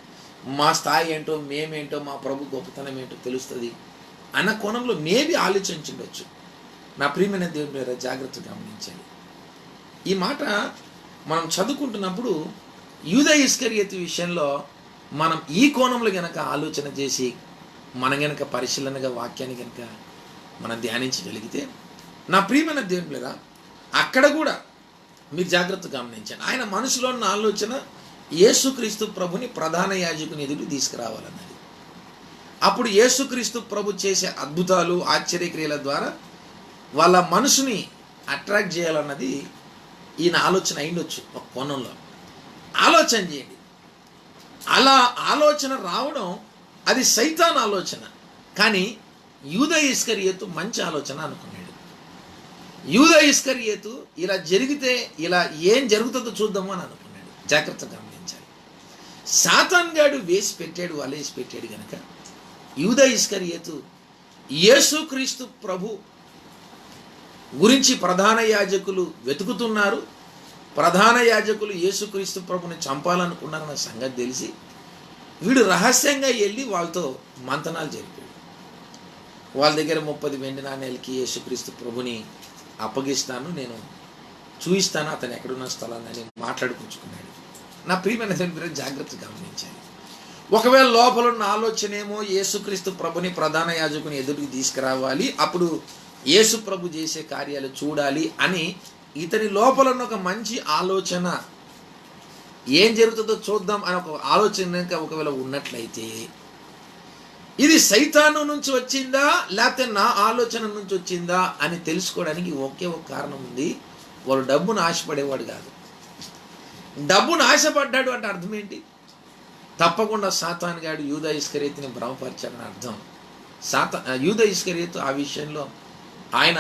Speaker 1: మా స్థాయి ఏంటో, మేమేంటో, మా ప్రభు గొప్పతనం ఏంటో తెలుస్తుంది అన్న కోణంలో మేబీ ఆలోచించుండొచ్చు. నా ప్రియమైన దేవుని మీద జాగ్రత్తగా గమనించాలి. ఈ మాట మనం చదువుకుంటున్నప్పుడు యూదా ఇస్కరియోతు విషయంలో మనం ఈ కోణంలో గనక ఆలోచన చేసి మనం గనక పరిశీలనగా వాక్యాన్ని గనక మనం ధ్యానించగలిగితే, నా ప్రియమైన దేవుని పిల్లరా, అక్కడ కూడా మీరు జాగ్రత్తగా గమనించండి. ఆయన మనసులో ఉన్న ఆలోచన యేసుక్రీస్తు ప్రభుని ప్రధాన యాజకుని ఎదురు తీసుకురావాలన్నది. అప్పుడు యేసుక్రీస్తు ప్రభు చేసే అద్భుతాలు ఆశ్చర్యక్రియల ద్వారా వాళ్ళ మనసుని అట్రాక్ట్ చేయాలన్నది ఈయన ఆలోచన అయిండొచ్చు ఒక కోణంలో. ఆలోచన చేయండి. అలా ఆలోచన రావడం అది సైతాన్ ఆలోచన. కానీ యూదా ఇస్కరియోతు మంచి ఆలోచన అనుకున్నాడు. యూదా ఇస్కరియోతు ఇలా జరిగితే ఇలా ఏం జరుగుతుందో చూద్దాము అని అనుకున్నాడు. జాగ్రత్తగా గమనించాలి. సాతాన్ గాడు వేసి పెట్టాడు, వలేసి పెట్టాడు కనుక యూదా ఇస్కరియోతు యేసుక్రీస్తు ప్రభు గురించి ప్రధాన యాజకులు వెతుకుతున్నారు, ప్రధాన యాజకులు యేసుక్రీస్తు ప్రభుని చంపాలనుకున్నారన్న సంగతి తెలిసి వీడు రహస్యంగా వెళ్ళి వాళ్ళతో మంతనాలు జరిపాడు. వాళ్ళ దగ్గర 30 వెండి నాణేలకి యేసుక్రీస్తు ప్రభుని అప్పగిస్తాను, నేను చూపిస్తాను అతను ఎక్కడున్న స్థలాన్ని అని మాట్లాడుకుంటున్నాడు. నా ప్రియమైన దేవుని జాగ్రత్తగా గమనించాలి. ఒకవేళ లోపల ఉన్న ఆలోచన ఏమో యేసుక్రీస్తు ప్రభుని ప్రధాన యాజకుని ఎదుటికి తీసుకురావాలి, అప్పుడు యేసు ప్రభు చేసే కార్యాలు చూడాలి అని ఇతని లోపల ఉన్న ఒక మంచి ఆలోచన, ఏం జరుగుతుందో చూద్దాం అని ఒక ఆలోచన ఒకవేళ ఉన్నట్లయితే ఇది సైతాను నుంచి వచ్చిందా లేకపోతే నా ఆలోచన నుంచి వచ్చిందా అని తెలుసుకోవడానికి ఒకే ఒక కారణం ఉంది. వాడు డబ్బును ఆశపడేవాడు కాదు. డబ్బును ఆశపడ్డాడు అంటే అర్థం ఏంటి? తప్పకుండా సాతాను గాడు యూదా ఇస్కరియోతుని భ్రమపరిచాడని అర్థం. యూదా ఇస్కరియోతు ఆ విషయంలో ఆయన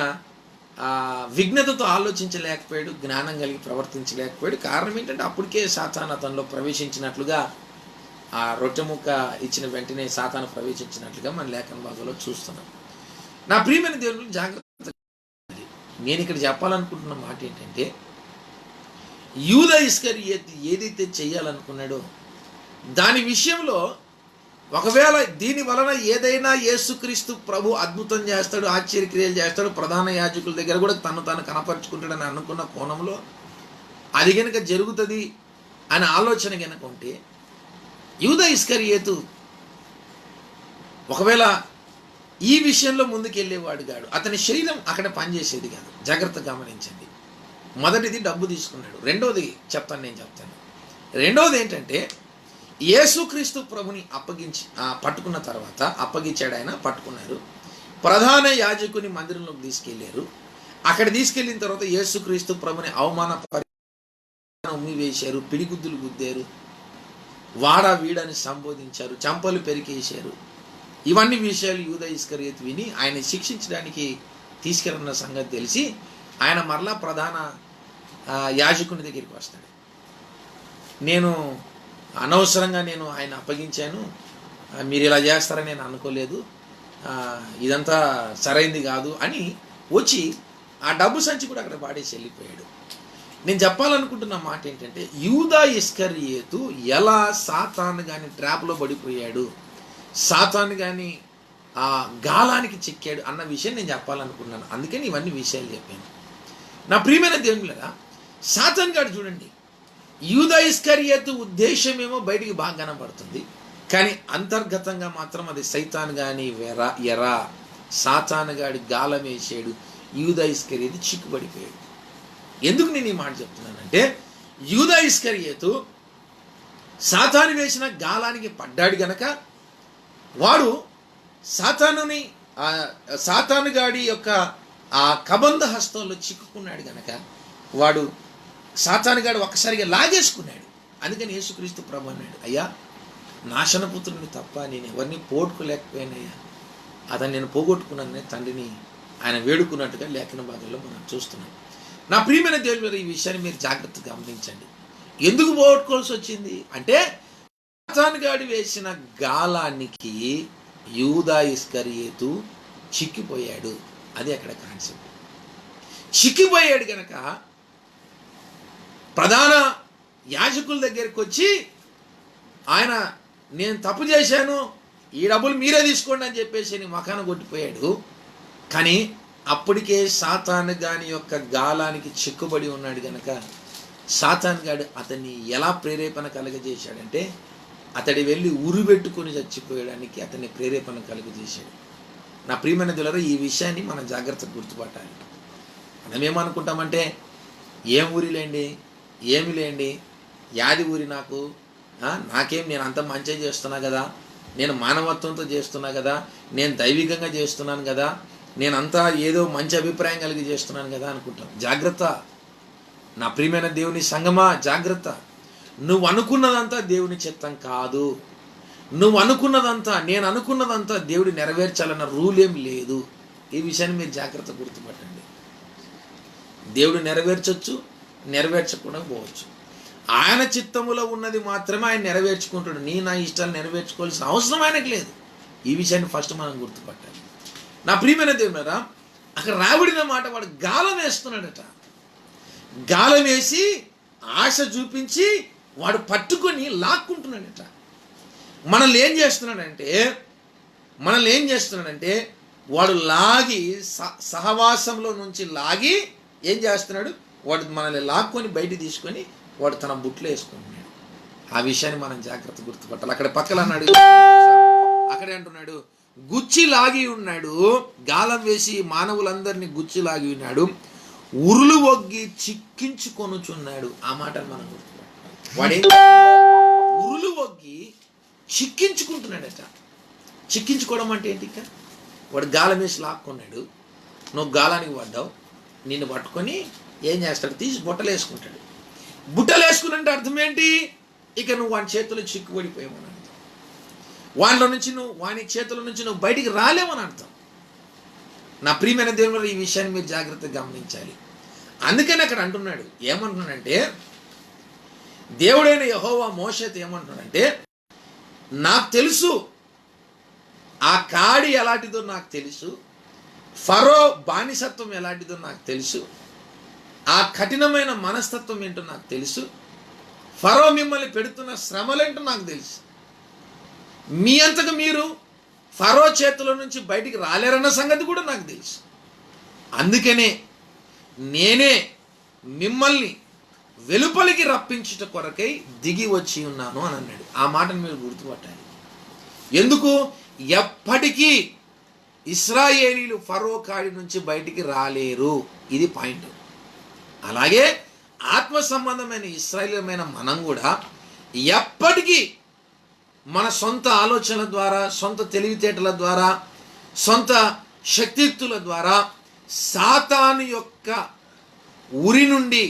Speaker 1: విఘ్నతతో ఆలోచించలేకపోయాడు, జ్ఞానం కలిగి ప్రవర్తించలేకపోయాడు. కారణం ఏంటంటే అప్పటికే సాతాను అతనిలో ప్రవేశించినట్లుగా, ఆ రొట్టె ముక్క ఇచ్చిన వెంటనే సాతాను ప్రవేశించినట్లుగా మన లేఖన భాగంలో చూస్తున్నాం. నా ప్రియమైన దేవుని జాగ్రత్త. నేను ఇక్కడ చెప్పాలనుకుంటున్న మాట ఏంటంటే, యూదా ఇస్కరియోతు ఏదైతే చేయాలనుకున్నాడో దాని విషయంలో ఒకవేళ దీని వలన ఏదైనా యేసుక్రీస్తు ప్రభు అద్భుతం చేస్తాడు, ఆశ్చర్యక్రియలు చేస్తాడు, ప్రధాన యాజకుల దగ్గర కూడా తాను కనపరుచుకుంటాడని అనుకున్న కోణంలో అది కనుక జరుగుతుంది అనే ఆలోచన కనుక ఉంటే యూదా ఇస్కరియోతు ఒకవేళ ఈ విషయంలో ముందుకెళ్ళేవాడు కాడు. అతని శరీరం అక్కడ పనిచేసేది కాదు. జాగ్రత్తగా గమనించండి. మొదటిది డబ్బు తీసుకున్నాడు. రెండోది చెప్తాను. రెండోది ఏంటంటే యేసుక్రీస్తు ప్రభుని పట్టుకున్న తర్వాత అప్పగించాడు. ఆయన పట్టుకున్నారు, ప్రధాన యాజకుని మందిరంలోకి తీసుకెళ్లారు. అక్కడ తీసుకెళ్లిన తర్వాత యేసుక్రీస్తు ప్రభుని వేశారు, పిడిగుద్దులు గుద్దారు, వాడా వీడని సంబోధించారు, చంపలు పెరికేశారు. ఇవన్నీ విషయాలు యూదా ఇస్కరియోతు విని ఆయన శిక్షించడానికి తీసుకెళ్ళిన సంగతి తెలిసి ఆయన మరలా ప్రధాన యాజకుని దగ్గరికి వస్తాడు. నేను అనవసరంగా ఆయన అప్పగించాను, మీరు ఇలా చేస్తారని నేను అనుకోలేదు, ఇదంతా సరైంది కాదు అని వచ్చి ఆ డబ్బు సంచి కూడా అక్కడ పాడేసి వెళ్ళిపోయాడు. నేను చెప్పాలనుకుంటున్న మాట ఏంటంటే, యూదా ఇస్కరియోతు ఎలా సాతాను కానీ ట్రాప్లో పడిపోయాడు, సాతాను కానీ ఆ గాలానికి చిక్కాడు అన్న విషయం నేను చెప్పాలనుకున్నాను. అందుకని ఇవన్నీ విషయాలు చెప్పాను. నా ప్రియమైన దేవునిలారా, సాతాను గాడు చూడండి, యూదా ఇస్కరియోతు ఉద్దేశమేమో బయటికి బాగా కనబడుతుంది, కానీ అంతర్గతంగా మాత్రం అది సైతాను కానీ ఎరా సాతాను గాడి గాలం వేసాడు, యూదా ఇస్కరియోతు చిక్కుపడిపోయాడు. ఎందుకు నేను ఈ మాట చెప్తున్నానంటే, యూదా ఇస్కరియోతు సాతాను వేసిన గాలానికి పడ్డాడు గనక వాడు సాతాను గాడి యొక్క ఆ కబంధ హస్తంలో చిక్కుకున్నాడు గనక వాడు సాతాను గాడు ఒక్కసారిగా లాగేసుకున్నాడు. అందుకని యేసుక్రీస్తు ప్రభు అన్నాడు, అయ్యా నాశనపుత్రుని తప్ప నేను ఎవరిని పోగొట్టుకోలేకపోయానయ్యా, అతను నేను పోగొట్టుకున్నానని తండ్రిని ఆయన వేడుకున్నట్టుగా లేఖన భాగంలో మనం చూస్తున్నాం. నా ప్రియమైన దేవుని ఈ విషయాన్ని మీరు జాగ్రత్తగా గమనించండి. ఎందుకు పోగొట్టుకోవాల్సి వచ్చింది అంటే, సాతాను గాడు వేసిన గాలానికి యూదా ఇస్కరియోతు చిక్కిపోయాడు. అది అక్కడ కాన్సెప్ట్. చిక్కిపోయాడు కనుక ప్రధాన యాజకుల దగ్గరికి వచ్చి ఆయన నేను తప్పు చేశాను, ఈ డబ్బులు మీరే తీసుకోండి అని చెప్పేసి మకాన కొట్టిపోయాడు. కానీ అప్పటికే సాతాను గాని యొక్క గాలానికి చిక్కుబడి ఉన్నాడు కనుక సాతాన్ గాడు అతన్ని ఎలా ప్రేరేపణ కలుగజేశాడంటే అతడి వెళ్ళి ఉరిబెట్టుకొని చచ్చిపోయడానికి అతన్ని ప్రేరేపణ కలుగజేశాడు. నా ప్రియమైన దేవులారా, ఈ విషయాన్ని మనం జాగ్రత్తగా గుర్తుపట్టాలి. మనం ఏమనుకుంటామంటే ఏం ఊరిలేండి, ఏమి లేండి, యాది ఊరి నాకు, నాకేం, నేను అంత మంచిగా చేస్తున్నా కదా, నేను మానవత్వంతో చేస్తున్నా కదా, నేను దైవికంగా చేస్తున్నాను కదా, నేనంతా ఏదో మంచి అభిప్రాయం కలిగి చేస్తున్నాను కదా అనుకుంటాం. జాగ్రత్త నా ప్రియమైన దేవుని సంగమా, జాగ్రత్త. నువ్వు అనుకున్నదంతా దేవుని చిత్తం కాదు. నువ్వు అనుకున్నదంతా, నేను అనుకున్నదంతా దేవుడు నెరవేర్చాలన్న రూల్ ఏం లేదు. ఈ విషయాన్ని మీరు జాగ్రత్త గుర్తుపట్టండి. దేవుడు నెరవేర్చవచ్చు, నెరవేర్చకుండా పోవచ్చు. ఆయన చిత్తములో ఉన్నది మాత్రమే ఆయన నెరవేర్చుకుంటాడు. నా ఇష్టాలు నెరవేర్చుకోవాల్సిన అవసరం ఆయనకు లేదు. ఈ విషయాన్ని ఫస్ట్ మనం గుర్తుపట్టాలి. నా ప్రియమైన దేవుడారా, అక్కడ రాబడిన మాట, వాడు గాలం వేస్తున్నాడట. గాలం వేసి ఆశ చూపించి వాడు పట్టుకొని లాక్కుంటున్నాడట. మనల్ని ఏం చేస్తున్నాడంటే వాడు లాగి సహవాసంలో నుంచి లాగి ఏం చేస్తున్నాడు, వాడు మనల్ని లాక్కొని బయట తీసుకొని వాడు తన బుట్లో వేసుకుంటున్నాడు. ఆ విషయాన్ని మనం జాగ్రత్త గుర్తుపట్టాలి. అక్కడ పక్కన అన్నాడు, అక్కడే అంటున్నాడు, గుచ్చి లాగి ఉన్నాడు, గాలం వేసి మానవులందరినీ గుచ్చి లాగి ఉన్నాడు, ఉరులు ఒగ్గి చిక్కించుకొనుచున్నాడు. ఆ మాటను మనం గుర్తుపట్టాలి. వాడే ఉరులు ఒగ్గి చిక్కించుకుంటున్నాడట. చిక్కించుకోవడం అంటే ఏంటి? ఇక వాడు గాలం వేసి లాక్కున్నాడు, నువ్వు గాలానికి పడ్డావు, నిన్ను పట్టుకొని ఏం చేస్తాడు, తీసి బుట్టలు వేసుకుంటాడు. బుట్టలు వేసుకున్నంటే అర్థం ఏంటి? ఇక నువ్వు వాని చేతుల్లో చిక్కుబడిపోయావని అర్థం. వాని చేతుల నుంచి నువ్వు బయటికి రాలేవని అర్థం. నా ప్రియమైన దేవుని ఈ విషయాన్ని మీరు జాగ్రత్తగా గమనించాలి. అందుకని అక్కడ అంటున్నాడు, ఏమంటున్నాడంటే, దేవుడైన యెహోవా మోషేతో ఏమంటున్నాడంటే, నాకు తెలుసు ఆ కాడి ఎలాంటిదో నాకు తెలుసు, ఫరో బానిసత్వం ఎలాంటిదో నాకు తెలుసు, ఆ కఠినమైన మనస్తత్వం ఏంటో నాకు తెలుసు, ఫరో మిమ్మల్ని పెడుతున్న శ్రమలేంటో నాకు తెలుసు. మీ అంతకు మీరు ఫరో చేతుల నుంచి బయటికి రాలేరన్న సంగతి కూడా నాకు తెలుసు. అందుకనే నేనే మిమ్మల్ని వెలుపలికి రప్పించుట కొరకై దిగి వచ్చి ఉన్నాను అని అన్నాడు. ఆ మాటను మీరు గుర్తుపట్టాలి. ఎందుకు? ఎప్పటికీ ఇశ్రాయేలీలు ఫరో కాడి నుంచి బయటికి రాలేరు. ఇది పాయింట్. అలాగే ఆత్మ సంబంధమైన ఇశ్రాయేలీమైన మనం కూడా ఎప్పటికీ మన సొంత ఆలోచనల ద్వారా, సొంత తెలివితేటల ద్వారా, సొంత శక్తియుక్తుల ద్వారా సాతాను యొక్క ఉరి నుండి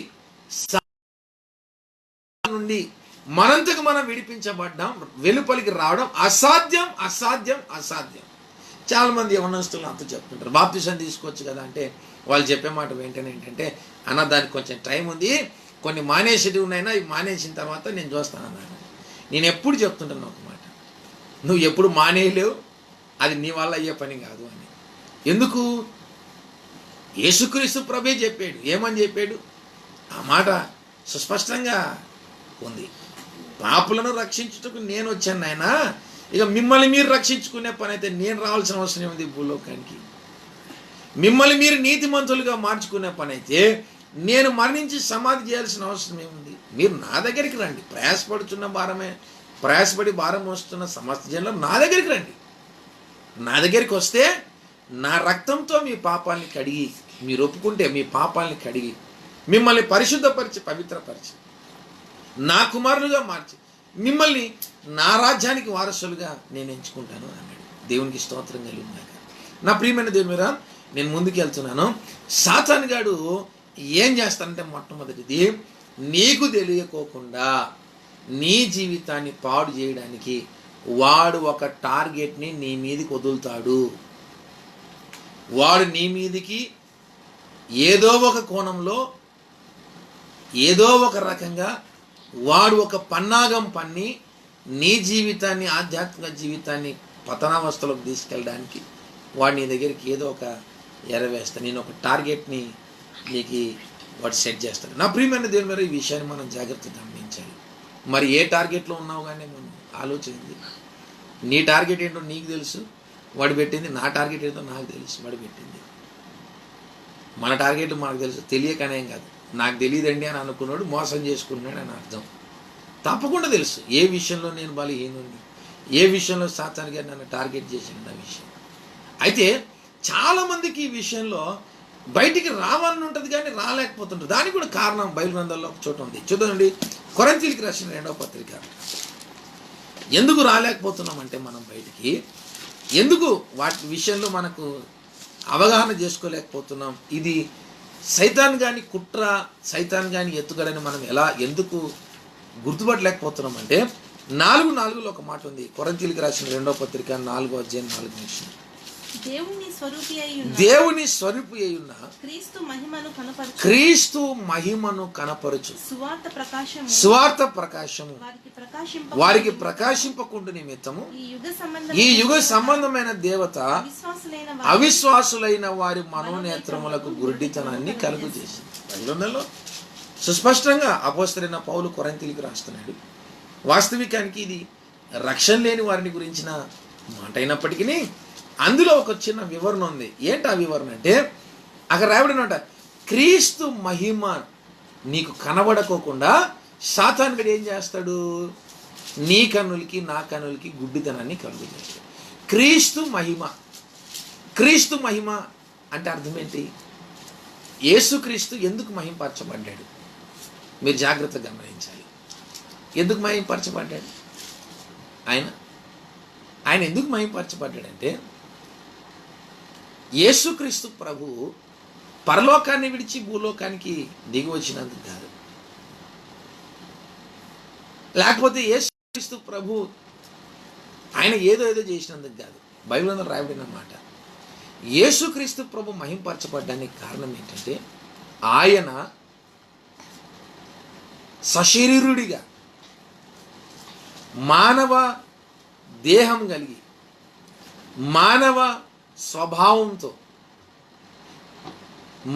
Speaker 1: మనంతకు మనం విడిపించబడ్డాం. వెలుపలికి రావడం అసాధ్యం, అసాధ్యం, అసాధ్యం. చాలామంది యవనస్తులు అంతా చెప్తుంటారు, బాప్తిసం తీసుకోవచ్చు కదా అంటే వాళ్ళు చెప్పే మాట వెంటనే ఏంటంటే, అన్న దానికి కొంచెం టైం ఉంది, కొన్ని మానేసేటివి ఉన్నాయినా ఇవి మానేసిన తర్వాత నేను చూస్తాను అన్నాను. నేను ఎప్పుడు చెప్తుంటాను ఒక మాట, నువ్వు ఎప్పుడు మానేయలేవు, అది నీ వల్ల అయ్యే పని కాదు అని. ఎందుకు? యేసుక్రీస్తు ప్రభే చెప్పాడు. ఏమని చెప్పాడు? ఆ మాట సుస్పష్టంగా ఉంది. పాపులను రక్షించుటకు నేను వచ్చాను నాయనా, ఇక మిమ్మల్ని మీరు రక్షించుకునే పని అయితే నేను రావాల్సిన అవసరం ఉంది భూలోకానికి. మిమ్మల్ని మీరు నీతిమంతులుగా మార్చుకునే పని అయితే నేను మరణించి సమాధి చేయాల్సిన అవసరం ఏముంది? మీరు నా దగ్గరికి రండి. ప్రయాసపడి భారం మోస్తున్న సమస్త జనులు నా దగ్గరికి రండి. నా దగ్గరికి వస్తే నా రక్తంతో మీ పాపాలని కడిగి, మీరు ఒప్పుకుంటే మీ పాపాలని కడిగి మిమ్మల్ని పరిశుద్ధపరిచి పవిత్రపరిచి నా కుమారులుగా మార్చి మిమ్మల్ని నా రాజ్యానికి వారసులుగా నేను ఎంచుకుంటాను అన్నాడు. దేవునికి స్తోత్రం కలుగుగాక. నా ప్రియమైన దేవుని మీద నేను ముందుకు వెళ్తున్నాను. సాతాను గాడు ఏం చేస్తానంటే, మొట్టమొదటిది నీకు తెలియకోకుండా నీ జీవితాన్ని పాడు చేయడానికి వాడు ఒక టార్గెట్ని నీ మీదకి వదులుతాడు. వాడు నీ మీదికి ఏదో ఒక కోణంలో, ఏదో ఒక రకంగా వాడు ఒక పన్నాగం పన్ని నీ జీవితాన్ని, ఆధ్యాత్మిక జీవితాన్ని పతనావస్థలోకి తీసుకెళ్ళడానికి వాడు నీ దగ్గరికి ఏదో ఒక ఎరవేస్తాడు. నేను ఒక టార్గెట్ని నీకు వాడు సెట్ చేస్తాడు. నా ప్రియమైన దేవుని మీద ఈ విషయాన్ని మనం జాగ్రత్తగా గమనించాలి. మరి ఏ టార్గెట్లో ఉన్నావు కానీ మనం ఆలోచించింది. నీ టార్గెట్ ఏంటో నీకు తెలుసు, వాడు పెట్టింది. నా టార్గెట్ ఏంటో నాకు తెలుసు, వాడు పెట్టింది. మన టార్గెట్ మనకు తెలుసు, తెలియకనేం కాదు. నాకు తెలియదండి అని అనుకున్నాడు, మోసం చేసుకున్నాడు అని అర్థం. తప్పకుండా తెలుసు ఏ విషయంలో నేను బలహీనుడిని, ఏ విషయంలో సాతాను గారు నన్ను టార్గెట్ చేసిన విషయం. అయితే చాలామందికి ఈ విషయంలో బయటికి రావాలని ఉంటుంది కానీ రాలేకపోతుంటారు. దానికి కూడా కారణం బైబిల్ గ్రంథంలో ఒక చోట ఉంది. చూడండి, కొరింథీయులకు రాసిన 2వ పత్రిక. ఎందుకు రాలేకపోతున్నామంటే మనం బయటికి, ఎందుకు వాటి విషయంలో మనకు అవగాహన చేసుకోలేకపోతున్నాం? ఇది సైతాన్ గాని కుట్ర, సైతాన్ గాని ఎత్తుగడని మనం ఎందుకు గుర్తుపట్టలేకపోతున్నాం అంటే 4:4 ఒక మాట ఉంది. కొరింథీయులకు రాసిన 2వ పత్రిక 4వ అధ్యాయం 4వ వచనం.
Speaker 2: దేవుని స్వరూపి అయి ఉన్న
Speaker 1: క్రీస్తు మహిమను కనపరచు సువార్త ప్రకాశము వారికి ప్రకాశింపకుండా నిమిత్తము ఈ యుగ సంబంధమైన దేవత అవిశ్వాసులైన వారి మనోనేత్రములకు గుడ్డితనాన్ని కలుగు చేసింది. బైబిల్లో సుస్పష్టంగా అపోస్తలుడైన పౌలు కొరింథీయులకు రాస్తున్నాడు. వాస్తవికానికి ఇది రక్షణ లేని వారిని గురించిన మాట అయినప్పటికీ అందులో ఒక చిన్న వివరణ ఉంది. ఏంటి ఆ వివరణ అంటే, అక్కడ రాయబడినట క్రీస్తు మహిమ నీకు కనబడకోకుండా సాతాను గడు ఏం చేస్తాడు? నీ కన్నులకి నా కన్నులకి గుడ్డితనాన్ని కలుగు చేస్తాడు. క్రీస్తు మహిమ అంటే అర్థం ఏంటి? యేసుక్రీస్తు ఎందుకు మహిమపరచబడ్డాడు? మీరు జాగ్రత్తగా గమనించాలి. ఎందుకు మహిమపరచబడ్డాడు? ఆయన ఎందుకు మహిమపరచబడ్డాడంటే, యేసుక్రీస్తు ప్రభు పరలోకాన్ని విడిచి భూలోకానికి దిగి వచ్చినందుకు కాదు, లేకపోతే యేసుక్రీస్తు ప్రభు ఆయన ఏదో చేసినందుకు కాదు. బైబిల్లో రాయబడిన మాట. యేసుక్రీస్తు ప్రభు మహిమపరచబడ్డానికి కారణం ఏంటంటే, ఆయన సశరీరుడిగా మానవ దేహం కలిగి మానవ స్వభావంతో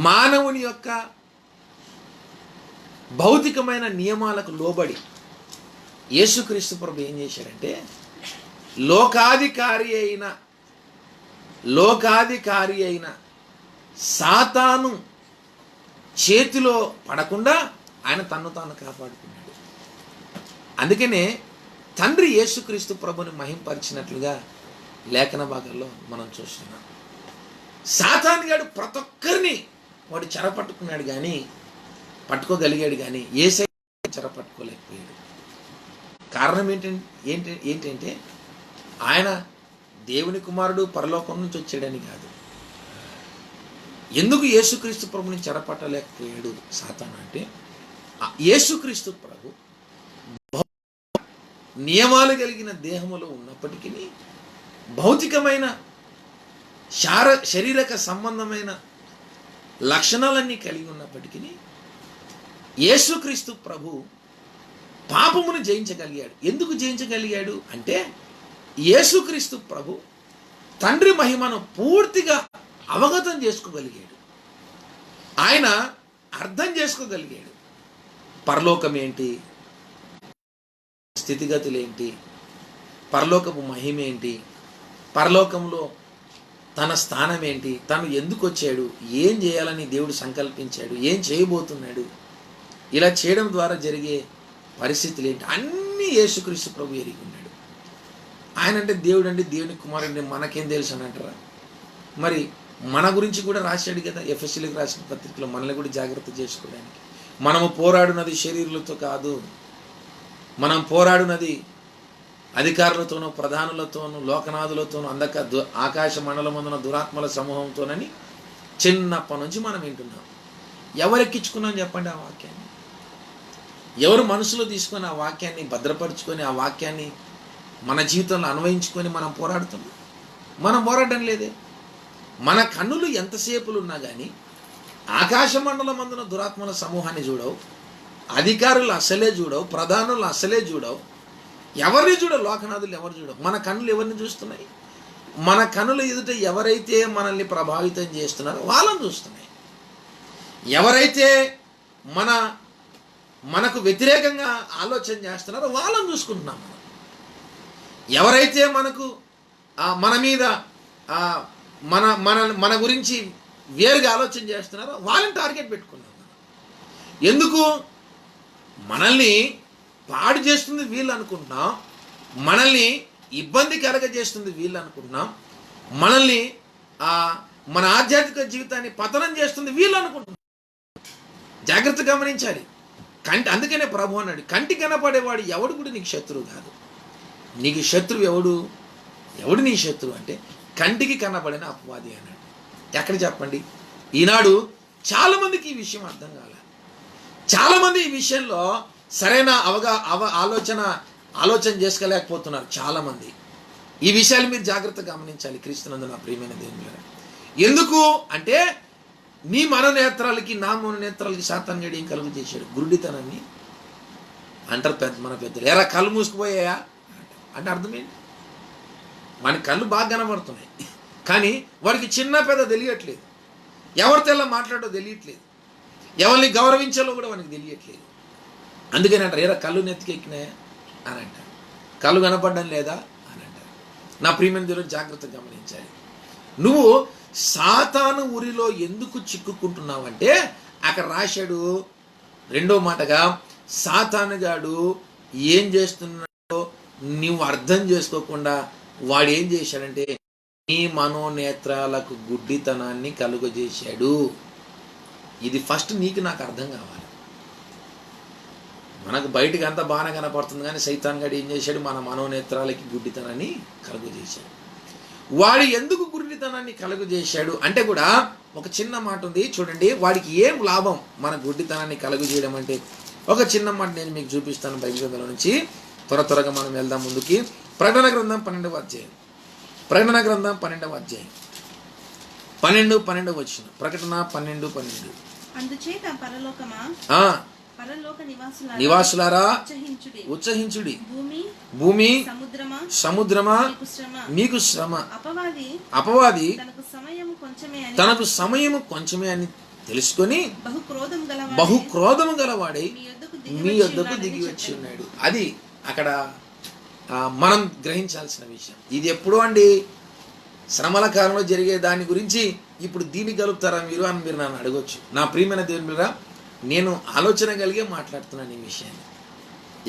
Speaker 1: మానవుని యొక్క భౌతికమైన నియమాలకు లోబడి యేసుక్రీస్తు ప్రభు ఏం చేశాడంటే, లోకాధికారి అయిన సాతాను చేతిలో పడకుండా ఆయన తన్ను తాను కాపాడుకున్నాడు. అందుకనే తండ్రి యేసుక్రీస్తు ప్రభుని మహింపరిచినట్లుగా లేఖన భాగాల్లో మనం చూస్తున్నాం. సాతాను గాడు ప్రతి ఒక్కరిని వాడు చెరపట్టుకున్నాడు కానీ పట్టుకోగలిగాడు కానీ యేసయ్య చెరపట్టుకోలేకపోయాడు. కారణం ఏంటంటే ఆయన దేవుని కుమారుడు పరలోకం నుంచి వచ్చాడని కాదు. ఎందుకు యేసుక్రీస్తు ప్రభుని చెరపట్టలేకపోయాడు సాతాను అంటే, యేసుక్రీస్తు ప్రభు నియమాలు కలిగిన దేహములో ఉన్నప్పటికీ భౌతికమైన శరీరక సంబంధమైన లక్షణాలన్నీ కలిగి ఉన్నప్పటికీ యేసుక్రీస్తు ప్రభు పాపమును జయించగలిగాడు. ఎందుకు జయించగలిగాడు అంటే, యేసుక్రీస్తు ప్రభు తండ్రి మహిమను పూర్తిగా అవగతం చేసుకోగలిగాడు. ఆయన అర్థం చేసుకోగలిగాడు. పరలోకం ఏంటి, స్థితిగతులు ఏంటి, పరలోకపు మహిమ ఏంటి, పరలోకంలో తన స్థానం ఏంటి, తను ఎందుకు వచ్చాడు, ఏం చేయాలని దేవుడు సంకల్పించాడు, ఏం చేయబోతున్నాడు, ఇలా చేయడం ద్వారా జరిగే పరిస్థితులు ఏంటి, అన్నీ యేసుక్రీస్తు ప్రభు ఎరిగి ఉన్నాడు. ఆయన అంటే దేవుడు అండి, దేవుని కుమారుడు, మనకేం తెలుసు అని అంటారా? మరి మన గురించి కూడా రాశాడు కదా ఎఫెసీయులకు రాసిన పత్రికలో, మనల్ని కూడా జాగ్రత్త చేసుకోవడానికి. మనము పోరాడునది శరీరులతో కాదు, మనం పోరాడునది అధికారులతోనూ ప్రధానులతోనూ లోకనాథులతోనూ ఆకాశ మండలమందున దురాత్మల సమూహంతోనని చిన్నప్పటి నుంచి మనం వింటున్నాం. ఎవరెక్కించుకున్నాం చెప్పండి ఆ వాక్యాన్ని? ఎవరు మనసులో తీసుకొని ఆ వాక్యాన్ని భద్రపరుచుకొని ఆ వాక్యాన్ని మన జీవితంలో అన్వయించుకొని మనం పోరాడుతున్నాం? మనం పోరాడడం లేదే. మన కన్నులు ఎంతసేపులు ఉన్నా కానీ ఆకాశ మండలమందున దురాత్మల సమూహాన్ని చూడవు, అధికారులు అసలే చూడవు, ప్రధానులు అసలే చూడవు, ఎవరిని చూడవు, లోకనాథులు ఎవరు చూడవు. మన కన్నులు ఎవరిని చూస్తున్నాయి? మన కన్నుల ఎదుట ఎవరైతే మనల్ని ప్రభావితం చేస్తున్నారో వాళ్ళని చూస్తున్నాయి. ఎవరైతే మనకు వ్యతిరేకంగా ఆలోచన చేస్తున్నారో వాళ్ళని చూసుకుంటున్నాం. ఎవరైతే మన మీద మన గురించి వేరుగా ఆలోచన చేస్తున్నారో వాళ్ళని టార్గెట్ పెట్టుకున్నాం. ఎందుకు? మనల్ని పాడు చేస్తుంది వీళ్ళు అనుకుంటున్నాం, మనల్ని ఇబ్బంది కలగజేస్తుంది వీళ్ళు అనుకుంటున్నాం, మనల్ని మన ఆధ్యాత్మిక జీవితాన్ని పతనం చేస్తుంది వీళ్ళు అనుకుంటున్నాం. జాగ్రత్త గమనించాలి. అందుకనే ప్రభు అన్నాడు, కంటి కనపడేవాడు ఎవడు కూడా నీకు శత్రువు కాదు. నీకు శత్రువు ఎవడు నీ శత్రువు అంటే కంటికి కనబడిన అపవాది అన్నాడు. ఎక్కడ చెప్పండి? ఈనాడు చాలామందికి ఈ విషయం అర్థం కాలే. చాలామంది ఈ విషయంలో సరైన ఆలోచన చేసుకోలేకపోతున్నారు. చాలామంది ఈ విషయాలు మీరు జాగ్రత్తగా గమనించాలి. క్రీస్తునందు నా ప్రియమైన దేవుని, ఎందుకు అంటే నీ మనోనేత్రాలకి నా మనోనేత్రాలకి సాతాను గడి ఏం కలుగు చేశాడు? గురుడితనాన్ని అంటారు మన పెద్దలు. ఎరా కళ్ళు మూసుకుపోయాయా అంటే అర్థమేంటి? వానికి కళ్ళు బాగా కనబడుతున్నాయి, కానీ వాడికి చిన్న పెద్ద తెలియట్లేదు. ఎవరితో ఎలా మాట్లాడో తెలియట్లేదు, ఎవరిని గౌరవించాలో కూడా వానికి తెలియట్లేదు. అందుకని అంటారు, ఎరా కళ్ళు నెత్తికెక్కినాయా అని అంటారు, కళ్ళు కనపడడం లేదా అని అంటారు. నా ప్రియమైన దేవుడు జాగ్రత్తగా గమనించాలి. నువ్వు సాతాను ఊరిలో ఎందుకు చిక్కుకుంటున్నావంటే అక్కడ రాశాడు రెండో మాటగా, సాతానుగాడు ఏం చేస్తున్నాడో నువ్వు అర్థం చేసుకోకుండా వాడు ఏం చేశాడంటే నీ మనోనేత్రాలకు గుడ్డితనాన్ని కలుగజేశాడు. ఇది ఫస్ట్ నీకు నాకు అర్థం కావాలి. మనకు బయటికి అంతా బాగా కనపడుతుంది, కానీ సైతాన్ గాడు ఏం చేశాడు? మన మనోనేత్రాలకి గుడ్డితనాన్ని కలుగజేశాడు. వాడు ఎందుకు గుడ్డితనాన్ని కలుగజేశాడు అంటే కూడా ఒక చిన్న మాట ఉంది చూడండి. వాడికి ఏం లాభం మన గుడ్డితనాన్ని కలుగజేయడం అంటే? ఒక చిన్న మాట నేను మీకు చూపిస్తాను బైబిల్ గ్రంథంలో నుంచి. త్వరగా మనం వెళ్దాం ముందుకి. ప్రకటన గ్రంథం 12వ అధ్యాయం. ప్రకటన గ్రంథం 12వ అధ్యాయం 12 వచ్చిన ప్రకటన 12.
Speaker 2: అందుచేత పరలోక
Speaker 1: నివాసులారా ఉత్సహించుడి, భూమి సముద్రమా మీకు శ్రమ. అపవాది తనకు సమయము కొంచెమే అని తెలుసుకొని బహుక్రోధము గలవాడై మీ యొద్దకు దిగి వచ్చి ఉన్నాడు. అది అక్కడ మనం గ్రహించాల్సిన విషయం. ఇది ఎప్పుడు అండి? శ్రమల కాలంలో జరిగే దాని గురించి ఇప్పుడు దీన్ని కలుపుతారా మీరు అని మీరు నన్ను అడగొచ్చు. నా ప్రియమైన దేవుని మీద నేను ఆలోచన కలిగే మాట్లాడుతున్నాను ఈ విషయాన్ని.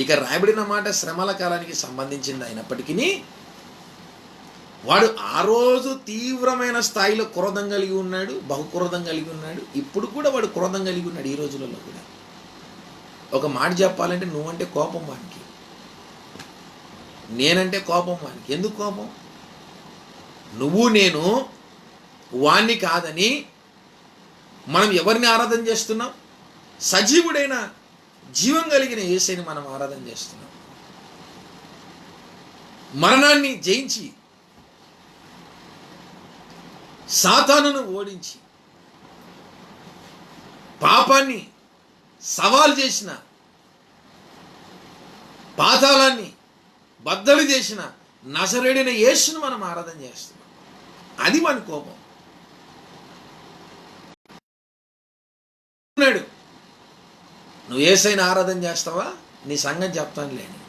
Speaker 1: ఇక రాయబడిన మాట శ్రమల కాలానికి సంబంధించింది అయినప్పటికీ వాడు ఆ రోజు తీవ్రమైన స్థాయిలో క్రోధం కలిగి ఉన్నాడు, బహుక్రోధం కలిగి ఉన్నాడు. ఇప్పుడు కూడా వాడు క్రోధం కలిగి ఉన్నాడు ఈ రోజులలో కూడా. ఒక మాట చెప్పాలంటే నువ్వంటే కోపం వానికి, నేనంటే కోపం వానికి. ఎందుకు కోపం? నువ్వు నేను వాణ్ణి కాదని మనం ఎవరిని ఆరాధన చేస్తున్నాం? సజీవుడైన జీవం కలిగిన యేసుని మనం ఆరాధన చేస్తున్నాం. మరణాన్ని జయించి సాతానును ఓడించి పాపాన్ని సవాల్ చేసిన, పాతాళాన్ని బద్దలు చేసిన నజరేయుడైన యేసును మనం ఆరాధన చేస్తున్నాం. అది మన కోపం. నువ్వు యేసయ్యను ఆరాధన చేస్తావా? నీ సంగతి చెప్తాను లేని.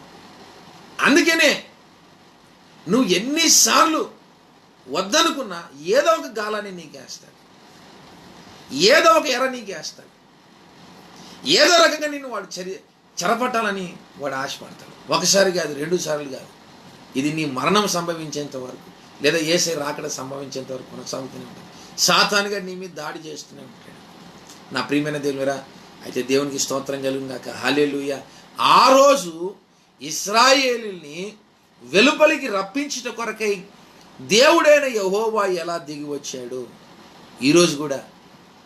Speaker 1: అందుకనే నువ్వు ఎన్నిసార్లు వద్దనుకున్నా ఏదో ఒక గాలాన్ని నీకేస్తాడు, ఏదో ఒక ఎర నీకేస్తాడు, ఏదో రకంగా నిన్ను వాడు చెరపట్టాలని వాడు ఆశపడతాడు. ఒకసారి కాదు, 2 సార్లు కాదు. ఇది నీ మరణం సంభవించేంత వరకు, లేదా యేసయ్య రాకడ సంభవించేంత వరకు కొనసాగుతూనే ఉంటుంది. సాతానుగా నీ మీద దాడి చేస్తూనే ఉంటాడు. నా ప్రియమైన దేవునిరా, అయితే దేవునికి స్తోత్రం కలుగుగాక. హల్లెలూయా. ఆ రోజు ఇశ్రాయేలుని వెలుపలికి రప్పించుట కొరకై దేవుడైన యెహోవా ఎలా దిగి వచ్చాడు, ఈరోజు కూడా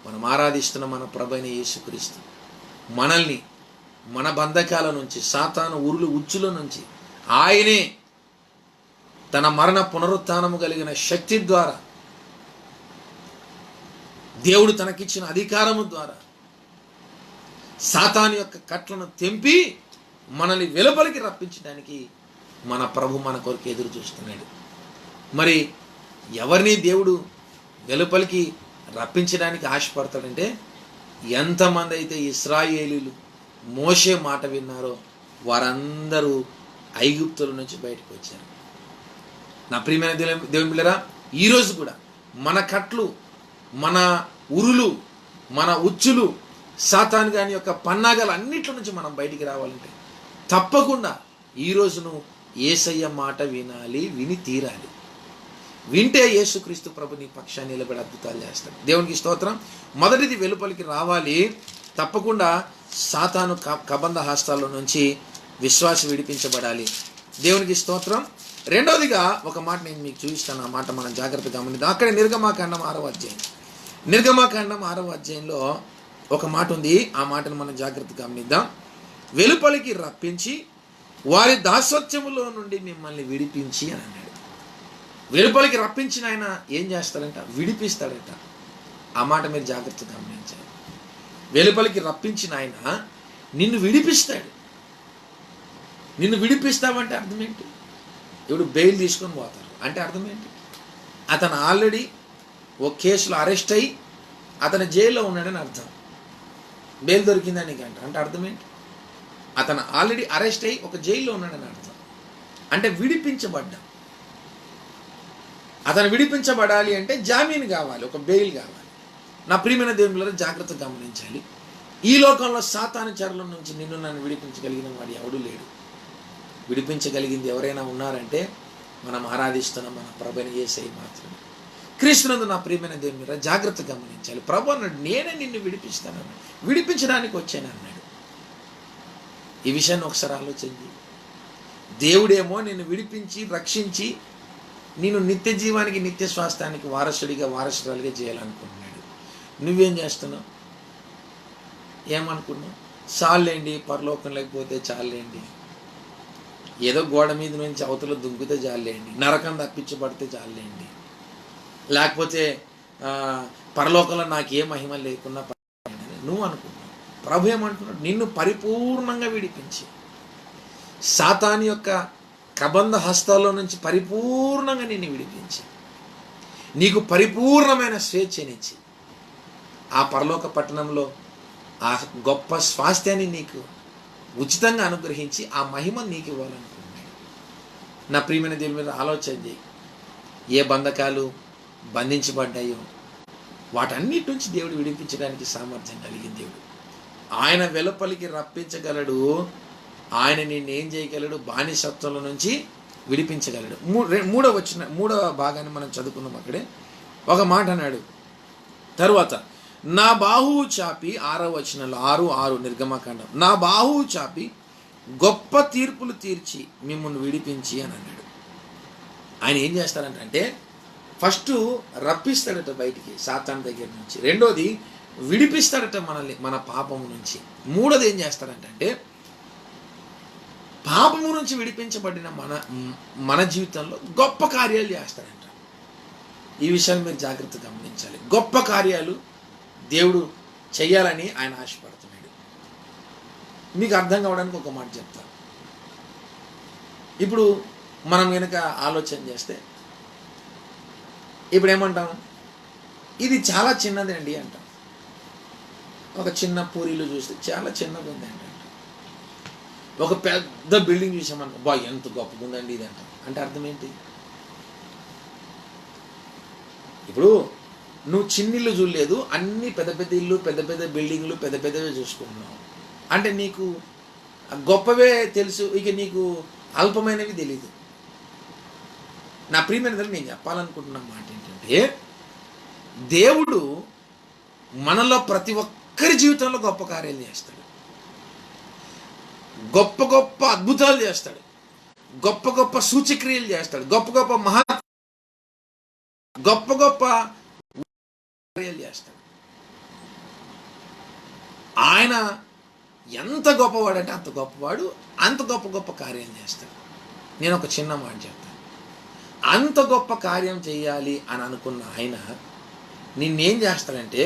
Speaker 1: మనం ఆరాధిస్తున్న మన ప్రభువైన యేసుక్రీస్తు మనల్ని మన బంధకాల నుంచి, సాతాను ఉచ్చుల నుంచి ఆయనే తన మరణ పునరుత్థానము కలిగిన శక్తి ద్వారా, దేవుడు తనకిచ్చిన అధికారము ద్వారా సాతాను యొక్క కట్లను తెంపి మనల్ని వెలుపలికి రప్పించడానికి మన ప్రభు మన కొరకు ఎదురు చూస్తున్నాడు. మరి ఎవరిని దేవుడు వెలుపలికి రప్పించడానికి ఆశపడతాడంటే, ఎంతమంది అయితే ఇశ్రాయేలీలు మోషే మాట విన్నారో వారందరూ ఐగుప్తుల నుంచి బయటకు వచ్చారు. నా ప్రియమైన దేవుని బిడ్డలారా, ఈరోజు కూడా మన కట్లు, మన ఉరులు, మన ఉచ్చులు సాతాను గాని యొక్క పన్నాగాలు అన్నింటి నుంచి మనం బయటికి రావాలంటే తప్పకుండా ఈరోజు నువ్వు యేసయ్య మాట వినాలి, విని తీరాలి. వింటే యేసుక్రీస్తు ప్రభు నీ పక్షాన్ని నిలబడి అద్భుతాలు చేస్తాడు. దేవునికి స్తోత్రం. మొదటిది వెలుపలికి రావాలి. తప్పకుండా సాతాను కబంధ హస్తాల నుంచి విశ్వాసి విడిపించబడాలి. దేవునికి స్తోత్రం. రెండవదిగా ఒక మాట నేను మీకు చూపిస్తాను. ఆ మాట మనం జాగ్రత్తగా గమనిద్దాం. అక్కడే నిర్గమాకాండం 6వ అధ్యాయం. నిర్గమాకాండం 6వ అధ్యాయంలో ఒక మాట ఉంది. ఆ మాటను మనం జాగ్రత్తగా గమనిద్దాం. వెలుపలికి రప్పించి వారి దాసత్యములో నుండి మిమ్మల్ని విడిపించి అని అన్నాడు. వెలుపలికి రప్పించిన ఆయన ఏం చేస్తాడంట? విడిపిస్తాడట. ఆ మాట మీరు జాగ్రత్తగా గమనించాలి. వెలుపలికి రప్పించిన ఆయన నిన్ను విడిపిస్తాడు. నిన్ను విడిపిస్తావంటే అర్థం ఏంటి? ఇప్పుడు బెయిల్ తీసుకొని పోతారు అంటే అర్థం ఏంటి? అతను ఆల్రెడీ ఒక కేసులో అరెస్ట్ అయ్యి అతను జైల్లో ఉన్నాడని అర్థం. బెయిల్ దొరికిందని అంటే అర్థం ఏంటి? అతను ఆల్రెడీ అరెస్ట్ అయ్యి ఒక జైల్లో ఉన్నాడని అర్థం. అంటే విడిపించబడ్డా. అతను విడిపించబడాలి అంటే జామీన్ కావాలి, ఒక బెయిల్ కావాలి. నా ప్రియమైన దేవునిలో జాగ్రత్తగా గమనించాలి. ఈ లోకంలో సాతాను చెరల నుంచి నిన్ను నన్ను విడిపించగలిగిన వాడు ఎవడూ లేడు. విడిపించగలిగింది ఎవరైనా ఉన్నారంటే మనం ఆరాధిస్తున్న మన ప్రభువైన యేసయ్య మాత్రమే. క్రీస్తునందు నా ప్రియమైన దేవుని మీద జాగ్రత్తగా గమనించాలి. ప్రభు అన్నాడు, నేనే నిన్ను విడిపిస్తానన్నాడు. విడిపించడానికి వచ్చాను అన్నాడు. ఈ విషయాన్ని ఒకసారి ఆలోచించి, దేవుడేమో నిన్ను విడిపించి రక్షించి నేను నిత్య జీవానికి నిత్య స్వాస్థానికి వారసురాలుగా చేయాలనుకుంటున్నాడు. నువ్వేం చేస్తున్నావు? ఏమనుకున్నావు? చాలేండి, పరలోకం లేకపోతే చాలేండి, ఏదో గోడ మీద నుంచి అవతల దుంకితే చాలేండి, నరకం తప్పించబడితే చాలేండి, లేకపోతే పరలోకంలో నాకు ఏ మహిమ లేకున్నా నువ్వు అనుకున్నావు. ప్రభు ఏమంటున్నాడు? నిన్ను పరిపూర్ణంగా విడిపించి సాతాను యొక్క కబంధ హస్తాల్లో నుంచి పరిపూర్ణంగా నిన్ను విడిపించి నీకు పరిపూర్ణమైన స్వేచ్ఛనిచ్చి ఆ పరలోక పట్టణంలో ఆ గొప్ప స్వాస్థ్యాన్ని నీకు ఉచితంగా అనుగ్రహించి ఆ మహిమ నీకు ఇవ్వాలనుకున్నాడు. నా ప్రియమైన దేవుని మీద ఆలోచన చేయి. ఏ బంధకాలు బంధించబడ్డాయో వాటన్నిటి నుంచి దేవుడు విడిపించడానికి సామర్థ్యం కలిగిన దేవుడు. ఆయన వెలుపలికి రప్పించగలడు. ఆయన నిన్నేం చేయగలడు? బానిసత్వంలో నుంచి విడిపించగలడు. మూడవ భాగాన్ని మనం చదువుకున్నాం. అక్కడే ఒక మాట అన్నాడు. తరువాత నా బాహువు చాపి 6వ వచనంలో 6:6 నిర్గమకాండం, నా బాహువు చాపి గొప్ప తీర్పులు తీర్చి మిమ్మల్ని విడిపించి అని అన్నాడు. ఆయన ఏం చేస్తారంటే ఫస్ట్ రప్పిస్తాడట బయటికి సాతాను దగ్గర నుంచి. రెండోది విడిపిస్తాడట మనల్ని మన పాపము నుంచి. మూడోది ఏం చేస్తాడంటే పాపము నుంచి విడిపించబడిన మన జీవితంలో గొప్ప కార్యాలు చేస్తాడంట. ఈ విషయాన్ని మీరు జాగ్రత్తగా గమనించాలి. గొప్ప కార్యాలు దేవుడు చెయ్యాలని ఆయన ఆశపడుతున్నాడు. మీకు అర్థం కావడానికి ఒక మాట చెప్తాను. ఇప్పుడు మనం కనుక ఆలోచన చేస్తే ఇప్పుడు ఏమంటాం? ఇది చాలా చిన్నది అండి అంటాం. ఒక చిన్న పూరీలు చూస్తే చాలా చిన్నగా ఉంది అంట. ఒక పెద్ద బిల్డింగ్ చూసామనుకో, బా ఎంత గొప్పగా ఉందండి ఇది అంటాం. అంటే అర్థం ఏంటి? ఇప్పుడు నువ్వు చిన్నిల్లు చూడలేదు, అన్ని పెద్ద పెద్ద ఇల్లు, పెద్ద పెద్ద బిల్డింగ్లు, పెద్ద పెద్దవే చూసుకుంటున్నావు. అంటే నీకు గొప్పవే తెలుసు, ఇక నీకు అల్పమైనవి తెలీదు. నా ప్రియమైన నేను చెప్పాలనుకుంటున్న మాట ఏంటంటే దేవుడు మనలో ప్రతి ఒక్కరి జీవితంలో గొప్ప కార్యాలు చేస్తాడు. గొప్ప గొప్ప అద్భుతాలు చేస్తాడు. గొప్ప గొప్ప సూచక్రియలు చేస్తాడు. గొప్ప గొప్ప గొప్ప గొప్ప కార్యాలు చేస్తాడు. ఆయన ఎంత గొప్పవాడంటే అంత గొప్పవాడు. అంత గొప్ప గొప్ప కార్యం చేస్తాడు. నేను ఒక చిన్న మాట చెప్తాను. అంత గొప్ప కార్యం చేయాలి అని అనుకున్న ఆయన నిన్నేం చేస్తాడంటే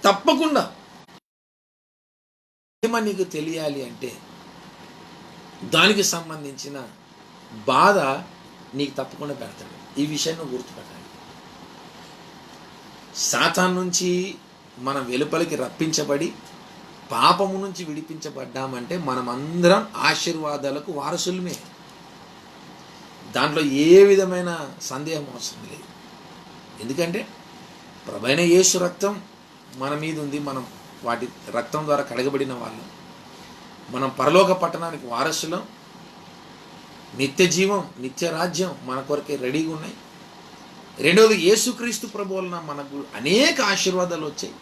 Speaker 1: తప్పకుండా నీకు తెలియాలి అంటే దానికి సంబంధించిన బాధ నీకు తప్పకుండా పెడతాడు. ఈ విషయాన్ని నువ్వు గుర్తుపెట్టాలి. సాతాను నుంచి మనం వెలుపలికి రప్పించబడి పాపము నుంచి విడిపించబడ్డామంటే మనం అందరం ఆశీర్వాదాలకు వారసులమే. దాంట్లో ఏ విధమైన సందేహం అవసరం లేదు. ఎందుకంటే ప్రభువైన యేసు రక్తం మన మీద ఉంది. మనం వాటి రక్తం ద్వారా కడగబడిన వాళ్ళం. మనం పరలోక పట్టణానికి వారసులం. నిత్య జీవం, నిత్య రాజ్యం మన కొరకే రెడీగా ఉన్నాయి. రెండవది, యేసుక్రీస్తు ప్రభు వలన మనకు అనేక ఆశీర్వాదాలు వచ్చాయి.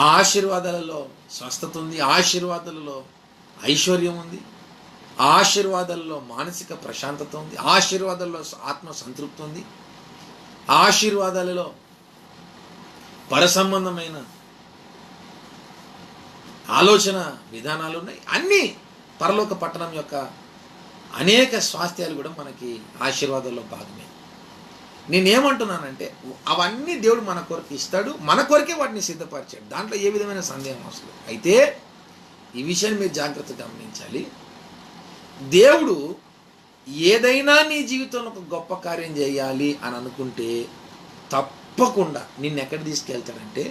Speaker 1: ఆ ఆశీర్వాదాలలో స్వస్థత ఉంది, ఆశీర్వాదాలలో ఐశ్వర్యం ఉంది, ఆశీర్వాదాలలో మానసిక ప్రశాంతత ఉంది, ఆశీర్వాదాలలో ఆత్మ సంతృప్తి ఉంది, ఆశీర్వాదాలలో పరసంబంధమైన ఆలోచన విధానాలు ఉన్నాయి. అన్నీ పరలోక పట్టణం యొక్క అనేక స్వాస్థ్యాలు కూడా మనకి ఆశీర్వాదాల్లో భాగమే. నేనేమంటున్నానంటే అవన్నీ దేవుడు మన కొరకు ఇస్తాడు, మన కొరకే వాటిని సిద్ధపరిచాడు. దాంట్లో ఏ విధమైన సందేహం అవసరం. అయితే ఈ విషయాన్ని మీరు జాగ్రత్తగా గమనించాలి. దేవుడు ఏదైనా నీ జీవితంలో ఒక గొప్ప కార్యం చేయాలి అని అనుకుంటే తప్పకుండా నిన్ను ఎక్కడ తీసుకెళ్తాడంటే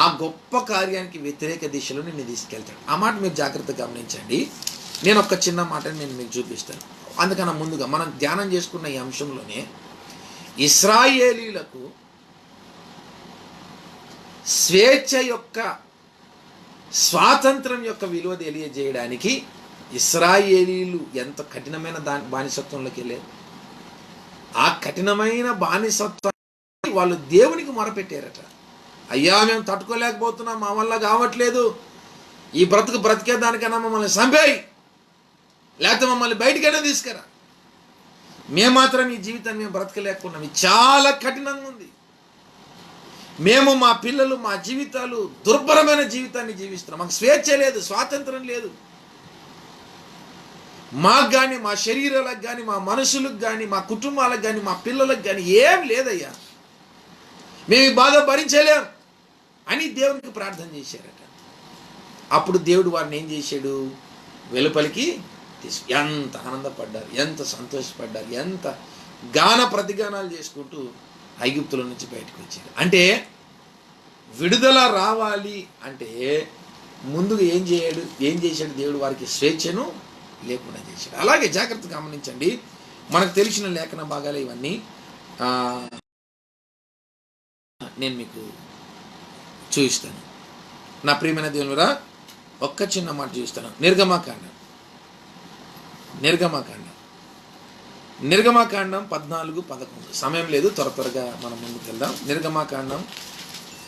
Speaker 1: ఆ గొప్ప కార్యానికి వ్యతిరేక దిశలో నిన్ను తీసుకెళ్తాడు. ఆ మాట మీరు జాగ్రత్తగా గమనించండి. నేను ఒక చిన్న మాటని నేను మీకు చూపిస్తాను. అందుకన్నా ముందుగా మనం ధ్యానం చేసుకున్న ఈ అంశంలోనే ఇశ్రాయేలీలకు స్వేచ్ఛ యొక్క, స్వాతంత్రం యొక్క విలువ తెలియజేయడానికి ఇశ్రాయేలీలు ఎంత కఠినమైన బానిసత్వంలోకి వెళ్ళారు. ఆ కఠినమైన బానిసత్వాన్ని వాళ్ళు దేవునికి మొరపెట్టారట. అయ్యా, మేము తట్టుకోలేకపోతున్నాం, మా వల్ల కావట్లేదు, ఈ బ్రతికేదానికన్నా మమ్మల్ని చంపేయి, లేకపోతే మమ్మల్ని బయటికైనా తీసుకురా, మేము మాత్రం ఈ జీవితాన్ని మేము బ్రతకలేకున్నాం, ఇది చాలా కఠినంగా ఉంది, మేము మా పిల్లలు మా జీవితాలు దుర్భరమైన జీవితాన్ని జీవిస్తున్నాం, మాకు స్వేచ్ఛ లేదు, స్వాతంత్రం లేదు, మాకు కానీ మా శరీరాలకు కానీ మా మనసులకు కానీ మా కుటుంబాలకు కానీ మా పిల్లలకు కానీ ఏం లేదయ్యా, మేము ఈ బాధ భరించలేం అని దేవునికి ప్రార్థన చేశారట. అప్పుడు దేవుడు వారిని ఏం చేశాడు? వెలుపలికి ఎంత ఆనందపడ్డారు, ఎంత సంతోషపడ్డారు, ఎంత గాన ప్రతిగానాలు చేసుకుంటూ ఐగుప్తుల నుంచి బయటకు వచ్చారు. అంటే విడుదల రావాలి అంటే ముందుగా ఏం చేశాడు దేవుడు? వారికి స్వేచ్ఛను లేకుండా చేశాడు. అలాగే జాగ్రత్తగా గమనించండి, మనకు తెలిసిన లేఖన భాగాలు ఇవన్నీ నేను మీకు చూపిస్తాను. నా ప్రియమైన దేవునిరా, ఒక్క చిన్న మాట చూపిస్తాను. నిర్గమాకాండం 14:11. సమయం లేదు, త్వరగా మనం ముందుకు వెళ్దాం. నిర్గమాకాండం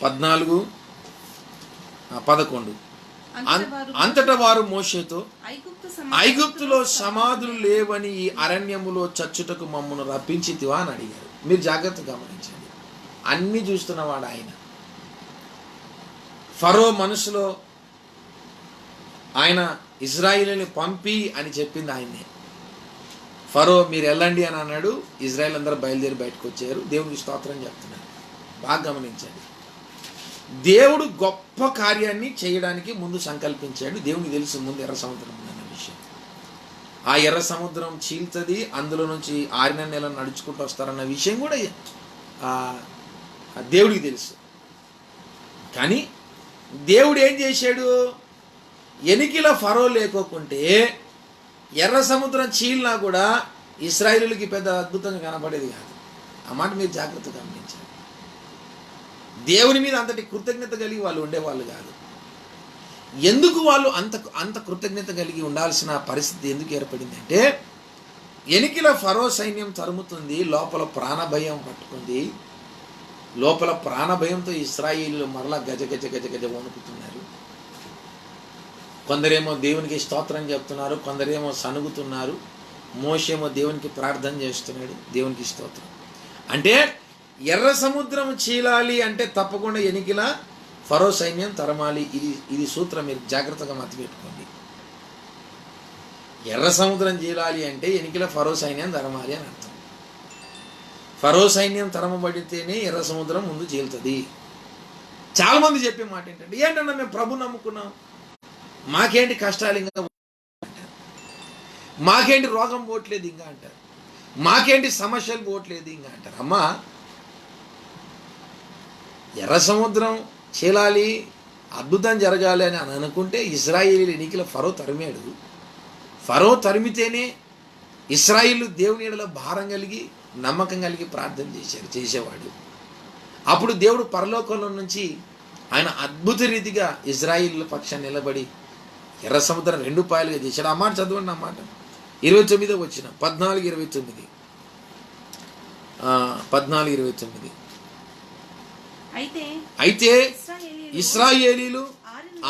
Speaker 1: 14:11. అంతటా వారు మోషేతో, ఐగుప్తులో సమాధులు లేవని ఈ అరణ్యములో చచ్చుటకు మమ్మను రప్పించితివా అని అడిగారు. మీరు జాగ్రత్తగా గమనించండి. అన్నీ చూస్తున్నవాడు ఆయన. ఫరో మనసులో ఆయన ఇజ్రాయిల్ని పంపి అని చెప్పింది ఆయనే. ఫరో మీరు వెళ్ళండి అని అన్నాడు, ఇజ్రాయిల్ అందరూ బయలుదేరి బయటకు వచ్చారు. దేవునికి స్తోత్రం చెప్తున్నారు. బాగా గమనించండి. దేవుడు గొప్ప కార్యాన్ని చేయడానికి ముందు సంకల్పించాడు. దేవునికి తెలుసు ముందు ఎర్ర సముద్రం ఉందన్న విషయం. ఆ ఎర్ర సముద్రం చీల్తది, అందులో నుంచి 6 నెలలు నడుచుకుంటూ వస్తారన్న విషయం కూడా దేవుడికి తెలుసు. కానీ దేవుడు ఏం చేశాడు? ఎనికిల ఫరో లేకోకుంటే ఎర్ర సముద్రం చీలినా కూడా ఇశ్రాయేలుకి పెద్ద అద్భుతంగా కనపడేది కాదు. ఆ మాట మీరు జాగ్రత్తగా గమనించాలి. దేవుని మీద అంతటి కృతజ్ఞత కలిగి వాళ్ళు ఉండేవాళ్ళు కాదు. ఎందుకు వాళ్ళు అంత కృతజ్ఞత కలిగి ఉండాల్సిన పరిస్థితి ఎందుకు ఏర్పడింది అంటే, ఎనికిల ఫరో సైన్యం తరుముతుంది, లోపల ప్రాణభయం పట్టుకుంది. లోపల ప్రాణభయంతో ఇశ్రాయేలీయులు మరలా గజ వణుకుతున్నారు. కొందరేమో దేవునికి స్తోత్రం చెప్తున్నారు, కొందరేమో సనుగుతున్నారు. మోషేమో దేవునికి ప్రార్థన చేస్తున్నాడు. దేవునికి స్తోత్రం. అంటే ఎర్ర సముద్రం చీలాలి అంటే తప్పకుండా ఎనికిల ఫరో సైన్యం తరమాలి. ఇది సూత్రం, మీరు జాగ్రత్తగా మతిపెట్టుకోండి. ఎర్ర సముద్రం చీలాలి అంటే ఎనికిల ఫరో సైన్యం తరమాలి అని అర్థం. ఫరో సైన్యం తరమబడితేనే ఎర్ర సముద్రం ముందు చీలుతుంది. చాలామంది చెప్పే మాట ఏంటన్నా మేము ప్రభు నమ్ముకున్నాం, మాకేంటి కష్టాలు ఇంకా అంటారు, మాకేంటి రోగం పోవట్లేదు ఇంకా అంటారు, మాకేంటి సమస్యలు పోవట్లేదు ఇంకా అంటారు. అమ్మా, ఎర్ర సముద్రం చీలాలి, అద్భుతం జరగాలి అని అనుకుంటే ఇశ్రాయేలీయులు ఎనికిల ఫరో తరిమాడు. ఫరో తరిమితేనే ఇశ్రాయేలు దేవుని ఎడల భారం కలిగి నమ్మకం కలిగి ప్రార్థన చేసేవాడు. అప్పుడు దేవుడు పరలోకంలో నుంచి ఆయన అద్భుత రీతిగా ఇజ్రాయిల్ పక్షాన్ని నిలబడి ఎర్ర సముద్రం 2 పాయలుగా చేశాడు. ఆ మాట చదవండి, ఆ మాట 29వ వచనం, 14:29. 14:29. అయితే ఇశ్రాయేలీలు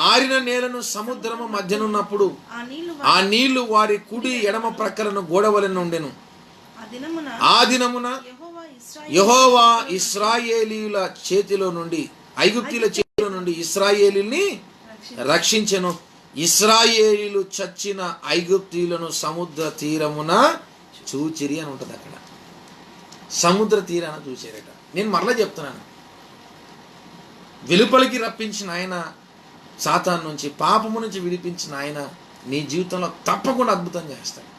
Speaker 1: ఆరిన నేలను సముద్రము మధ్యనున్నప్పుడు ఆ నీళ్లు వారి కుడి ఎడమ ప్రక్కలను గోడవలె నుండెను. ఆ దినమున యెహోవా ఇశ్రాయేలీయుల చేతిలో నుండి, ఐగుప్తీయుల చేతిలో నుండి ఇశ్రాయేలీయుల్ని రక్షించెను. ఇశ్రాయేలీయులు చచ్చిన ఐగుప్తీయులను సముద్ర తీరమున చూచిరి అని ఉంటుంది. అక్కడ సముద్ర తీరాన చూచారట. నేను మరలా చెప్తున్నాను, వెలుపలికి రప్పించిన ఆయన, సాతాను నుంచి, పాపము నుంచి విడిపించిన ఆయన నీ జీవితంలో తప్పకుండా అద్భుతం చేస్తాడు.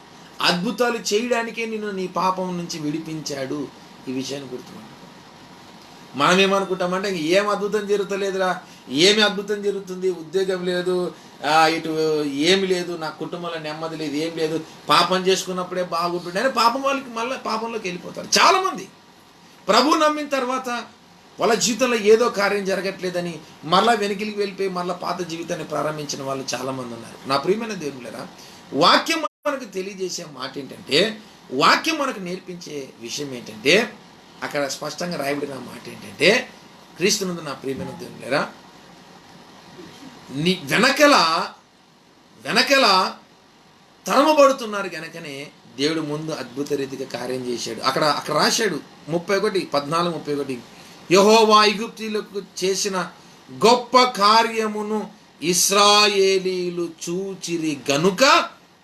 Speaker 1: అద్భుతాలు చేయడానికే నిన్ను నీ పాపం నుంచి విడిపించాడు. ఈ విషయాన్ని గుర్తుపెట్టుకో. మనం ఏమనుకుంటామంటే ఇంక ఏం అద్భుతం జరుగుతలేదురా, ఏమి అద్భుతం జరుగుతుంది, ఉద్యోగం లేదు, ఇటు ఏమి లేదు, నా కుటుంబంలో నెమ్మది లేదు, ఏం లేదు, పాపం చేసుకున్నప్పుడే బాగుంటుండే అని వాళ్ళకి మళ్ళీ పాపంలోకి వెళ్ళిపోతారు. చాలామంది ప్రభు నమ్మిన తర్వాత వాళ్ళ జీవితంలో ఏదో కార్యం జరగట్లేదని మళ్ళీ వెనక్కి వెళ్ళిపోయి మళ్ళీ పాత జీవితాన్ని ప్రారంభించిన వాళ్ళు చాలామంది ఉన్నారు. నా ప్రియమైన దేవుళ్ళరా, వాక్యం మనకు తెలియజేసే మాట ఏంటంటే, వాక్యం మనకు నేర్పించే విషయం ఏంటంటే, అక్కడ స్పష్టంగా రాయబడిన మాట ఏంటంటే, క్రీస్తునందు నా ప్రియమైన దేవుళ్ళరా, నీ వెనకల తరమబడుతున్నారు గనకనే దేవుడు ముందు అద్భుత రీతిగా కార్యం చేశాడు. అక్కడ రాశాడు 14:31 యెహోవా ఐగుప్తీయులకు చేసిన గొప్ప కార్యమును ఇశ్రాయేలీయులు చూచిరి గనుక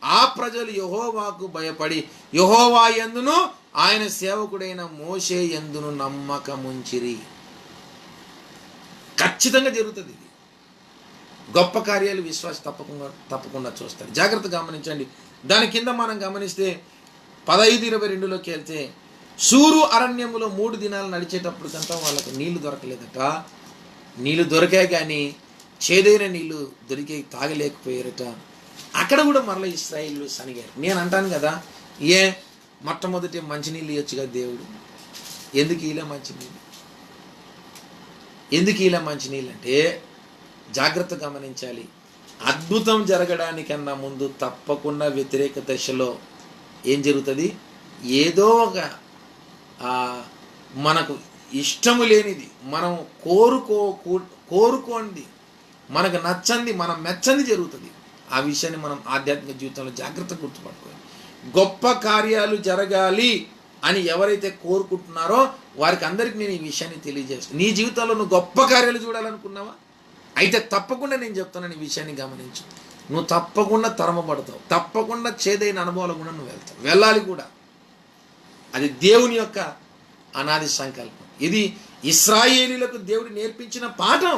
Speaker 1: ఆ ప్రజలు యెహోవాకు భయపడి యెహోవా యందును ఆయన సేవకుడైన మోషే యందును నమ్మకముంచిరి. ఖచ్చితంగా జరుగుతుంది ఇది. గొప్ప కార్యాలు విశ్వాసం తప్పకుండా చూస్తారు. జాగ్రత్త గమనించండి. దాని కింద మనం గమనిస్తే 15:22లోకి వెళ్తే, సూరు అరణ్యములో 3 దినాలు నడిచేటప్పటికంతా వాళ్ళకి నీళ్లు దొరకలేదట. నీళ్లు దొరికాయి కానీ చేదైన నీళ్లు దొరికే తాగలేకపోయారట. అక్కడ కూడా మరలా ఇశ్రాయేలు సనిగారు. నేను అంటాను కదా, మొట్టమొదటి మంచినీళ్ళు ఇవ్వచ్చు కదా దేవుడు, ఎందుకు ఇలా మంచినీళ్ళు? ఎందుకు ఇలా మంచినీళ్ళు అంటే, జాగ్రత్త గమనించాలి. అద్భుతం జరగడానికన్నా ముందు తప్పకుండా వ్యతిరేక దశలో ఏం జరుగుతుంది? ఏదో ఒక మనకు ఇష్టము లేనిది, మనం కోరుకోండి, మనకు నచ్చంది, మనం మెచ్చంది జరుగుతుంది. ఆ విషయాన్ని మనం ఆధ్యాత్మిక జీవితంలో జాగ్రత్త గుర్తుపట్టుకోవాలి. గొప్ప కార్యాలు జరగాలి అని ఎవరైతే కోరుకుంటున్నారో వారికి అందరికీ నేను ఈ విషయాన్ని తెలియజేస్తాను. నీ జీవితంలో నువ్వు గొప్ప కార్యాలు చూడాలనుకున్నావా? అయితే తప్పకుండా నేను చెప్తున్నాను, ఈ విషయాన్ని గమనించు. నువ్వు తప్పకుండా తరమబడతావు, తప్పకుండా చేదైన అనుభవాలు కూడా నువ్వు వెళ్తావు, వెళ్ళాలి కూడా. అది దేవుని యొక్క అనాది సంకల్పం. ఇది ఇశ్రాయేలీలకు దేవుడు నేర్పించిన పాఠం.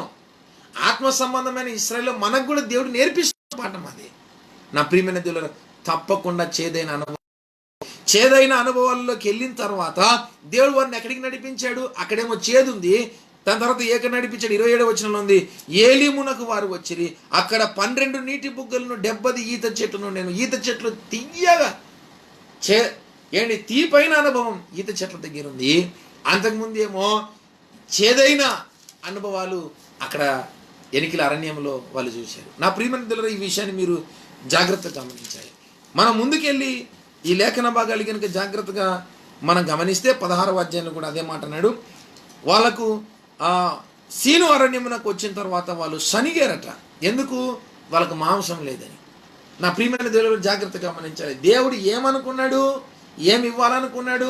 Speaker 1: ఆత్మ సంబంధమైన ఇశ్రాయేలు మనకు కూడా దేవుడు నేర్పిస్తున్న పాఠం అది. నా ప్రియమైన దేవుడు, తప్పకుండా చేదైన అనుభవాల్లోకి వెళ్ళిన తర్వాత దేవుడు వారిని ఎక్కడికి నడిపించాడు? అక్కడేమో చేదుంది. దాని తర్వాత నడిపించాడు. 27వ వచనంలో ఉంది, ఏలీమునకు వారు వచ్చిరి, అక్కడ 12 నీటి బుగ్గలను 70 ఈత చెట్లను నేను. ఈత చెట్లు తీయగా తీపైన అనుభవం ఈత చెట్ల దగ్గర ఉంది. అంతకుముందు ఏమో చేదైన అనుభవాలు అక్కడ ఎనికిల అరణ్యంలో వాళ్ళు చూశారు. నా ప్రియమైన దేవులారా, ఈ విషయాన్ని మీరు జాగ్రత్తగా గమనించాలి. మనం ముందుకెళ్ళి ఈ లేఖన భాగాలు కనుక జాగ్రత్తగా మనం గమనిస్తే 16వ అధ్యాయంలో కూడా అదే మాట అన్నాడు. వాళ్ళకు సీను అరణ్యమునకు వచ్చిన తర్వాత వాళ్ళు సనిగారట. ఎందుకు? వాళ్ళకు మాంసం లేదని. నా ప్రియమైన దేవుడు జాగ్రత్తగా గమనించాలి. దేవుడు ఏమనుకున్నాడు? ఏమి ఇవ్వాలనుకున్నాడు?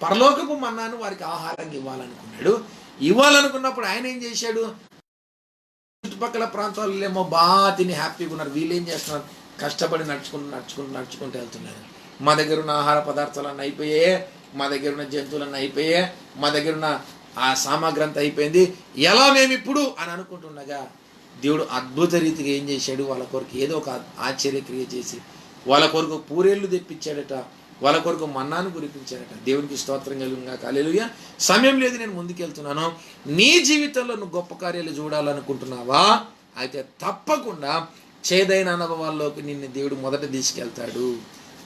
Speaker 1: పరలోకపు మన్నాను వారికి ఆహారంగా ఇవ్వాలనుకున్నాడు. ఇవ్వాలనుకున్నప్పుడు ఆయన ఏం చేశాడు? చుట్టుపక్కల ప్రాంతాల్లో ఏమో బాగా తిని హ్యాపీగా ఉన్నారు. వీళ్ళు ఏం చేస్తున్నారు? కష్టపడి నడుచుకుంటూ వెళ్తున్నారు. మా దగ్గర ఉన్న ఆహార పదార్థాలన్నీ అయిపోయాయి, మా దగ్గర ఉన్న జంతువులన్నీ అయిపోయాయి, మా దగ్గర ఉన్న ఆ సామాగ్రి అంతా అయిపోయింది, ఎలా మేము ఇప్పుడు అని అనుకుంటుండగా దేవుడు అద్భుత రీతిగా ఏం చేశాడు? వాళ్ళ కొరకు ఏదో ఒక ఆశ్చర్యక్రియ చేసి వాళ్ళ కొరకు పూరేళ్ళు తెప్పించాడట, వాళ్ళ కొరకు మన్నాను కురిపించాడట. దేవునికి స్తోత్రం కలుగుగా. హల్లెలూయా. సమయం లేదు, నేను ముందుకెళ్తున్నాను. నీ జీవితంలో నువ్వు గొప్ప కార్యాలు చూడాలనుకుంటున్నావా? అయితే తప్పకుండా చేదైన అనుభవాల్లోకి నిన్ను దేవుడు మొదట తీసుకెళ్తాడు.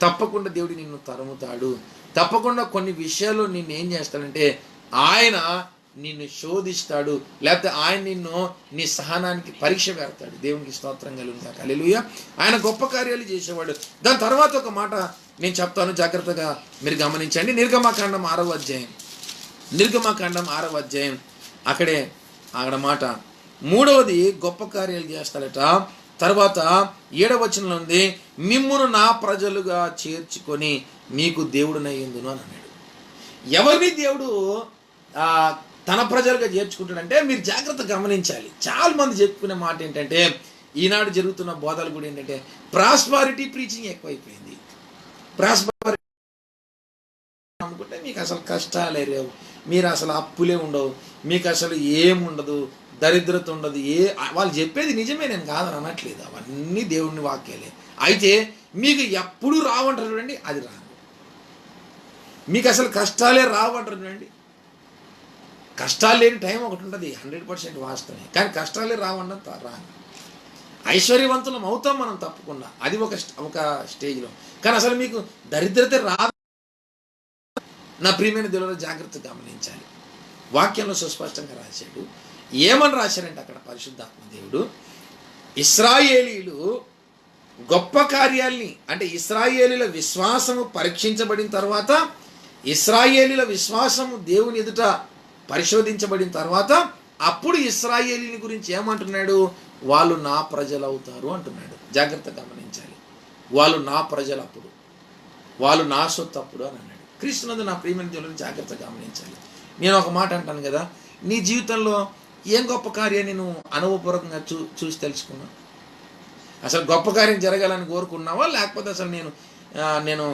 Speaker 1: తప్పకుండా దేవుడు నిన్ను తరుముతాడు. తప్పకుండా కొన్ని విషయాల్లో నిన్ను ఏం చేస్తాడంటే ఆయన నిన్ను శోధిస్తాడు, లేకపోతే ఆయన నిన్ను నీ సహనానికి పరీక్ష పెడతాడు. దేవునికి స్తోత్రం కలుగును. హల్లెలూయా. ఆయన గొప్ప కార్యాలు చేసేవాడు. దాని తర్వాత ఒక మాట నేను చెప్తాను, జాగ్రత్తగా మీరు గమనించండి. నిర్గమకాండం 6వ అధ్యాయం, నిర్గమకాండం 6వ అధ్యాయం, అక్కడ మాట 3వది గొప్ప కార్యాలు చేస్తాడట. తర్వాత 7వ వచనంలో ఉంది, మిమ్మును నా ప్రజలుగా చేర్చుకొని మీకు దేవుడునయ్యుందును అని అన్నాడు. ఎవరిని దేవుడు తన ప్రజలుగా చేర్చుకుంటాడంటే మీరు జాగ్రత్త గమనించాలి. చాలా మంది చెప్పుకునే మాట ఏంటంటే, ఈనాడు జరుగుతున్న బోధలు కూడా ఏంటంటే ప్రాస్పారిటీ ప్రీచింగ్ ఎక్కువైపోయింది. ప్రాస్పారిటీ అనుకుంటే మీకు అసలు కష్టాలే లేవు, మీరు అసలు అప్పులే ఉండవు, మీకు అసలు ఏముండదు, దరిద్రత ఉండదు. వాళ్ళు చెప్పేది నిజమే, నేను కాదని అనట్లేదు, అవన్నీ దేవుని వాక్యాలే. అయితే మీకు ఎప్పుడు రావంటారు చూడండి, అది రాదు. మీకు అసలు కష్టాలే రావంటారు చూడండి. కష్టాలు లేని టైం ఒకటి ఉంటుంది, 100% వాస్తవమే. కానీ కష్టాలే రావండి రాను. ఐశ్వర్యవంతులం అవుతాం మనం తప్పకుండా, అది ఒక స్టేజ్లో. కానీ అసలు మీకు దరిద్రత రాదు. నా ప్రియమైన దేవుడు జాగ్రత్తగా గమనించాలి. వాక్యంలో సుస్పష్టంగా రాశాడు. ఏమని రాశారంటే అక్కడ పరిశుద్ధాత్మ దేవుడు, ఇశ్రాయేలీలు గొప్ప కార్యాల్ని, అంటే ఇశ్రాయేలీల విశ్వాసము పరీక్షించబడిన తర్వాత, ఇశ్రాయేలీల విశ్వాసము దేవుని ఎదుట పరిశోధించబడిన తర్వాత, అప్పుడు ఇశ్రాయేలీని గురించి ఏమంటున్నాడు, వాళ్ళు నా ప్రజలు అవుతారు అంటున్నాడు. జాగ్రత్త గమనించాలి. వాళ్ళు నా ప్రజలు అప్పుడు, వాళ్ళు నా సొత్తు అప్పుడు అని అన్నాడు. క్రీస్తునందు నా ప్రియమైన దేవుని జాగ్రత్త గమనించాలి. నేను ఒక మాట అంటాను కదా, నీ జీవితంలో ఏం గొప్ప కార్యాన్ని నువ్వు అనుభవపూర్వకంగా చూసి తెలుసుకున్నావు? అసలు గొప్ప కార్యం జరగాలని కోరుకున్నావా, లేకపోతే అసలు నేను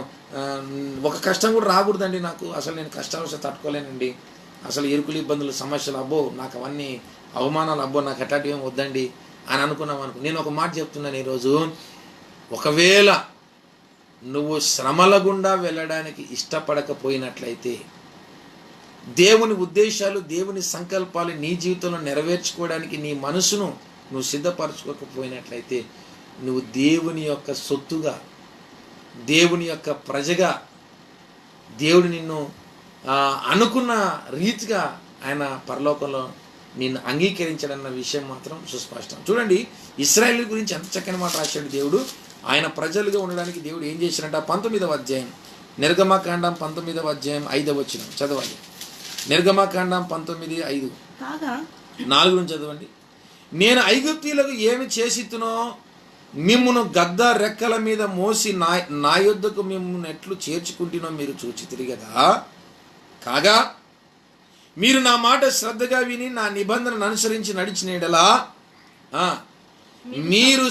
Speaker 1: ఒక కష్టం కూడా రాకూడదండి నాకు, అసలు నేను కష్టాలు వస్తే తట్టుకోలేనండి, అసలు ఇరుకులు ఇబ్బందులు సమస్యలు అబ్బో నాకు అవన్నీ అవమానాలు అబ్బో నాకు అట్లాంటివి ఏం వద్దండి అని అనుకున్నావు అనుకో. నేను ఒక మాట చెప్తున్నాను ఈరోజు, ఒకవేళ నువ్వు శ్రమల గుండా వెళ్ళడానికి ఇష్టపడకపోయినట్లయితే, దేవుని ఉద్దేశాలు, దేవుని సంకల్పాలు నీ జీవితంలో నెరవేర్చుకోవడానికి నీ మనసును నువ్వు సిద్ధపరచుకోకపోయినట్లయితే, నువ్వు దేవుని యొక్క సొత్తుగా, దేవుని యొక్క ప్రజగా, దేవుడు నిన్ను అనుకున్న రీతిగా ఆయన పరలోకంలో నిన్ను అంగీకరించాడన్న విషయం మాత్రం సుస్పష్టం. చూడండి, ఇశ్రాయేలు గురించి ఎంత చక్కని మాట రాశాడు దేవుడు. ఆయన ప్రజలుగా ఉండడానికి దేవుడు ఏం చేశాడంట? 19వ అధ్యాయం, నిర్గమకాండం 19వ అధ్యాయం 5వ వచనం చదవాలి. నిర్గమకాండం 19:5 4 నుంచి చదవండి. నేను ఐగుప్తీయులకు ఏమి చేసితునో మిమ్మును గద్ద రెక్కల మీద మోసి నా యొద్దకు మిమ్మును ఎట్లు చేర్చుకుంటునో మీరు చూచితిరి కదా. కాగా మీరు నా మాట శ్రద్ధగా విని నా నిబంధనను అనుసరించి నడిచిన యెడల మీరు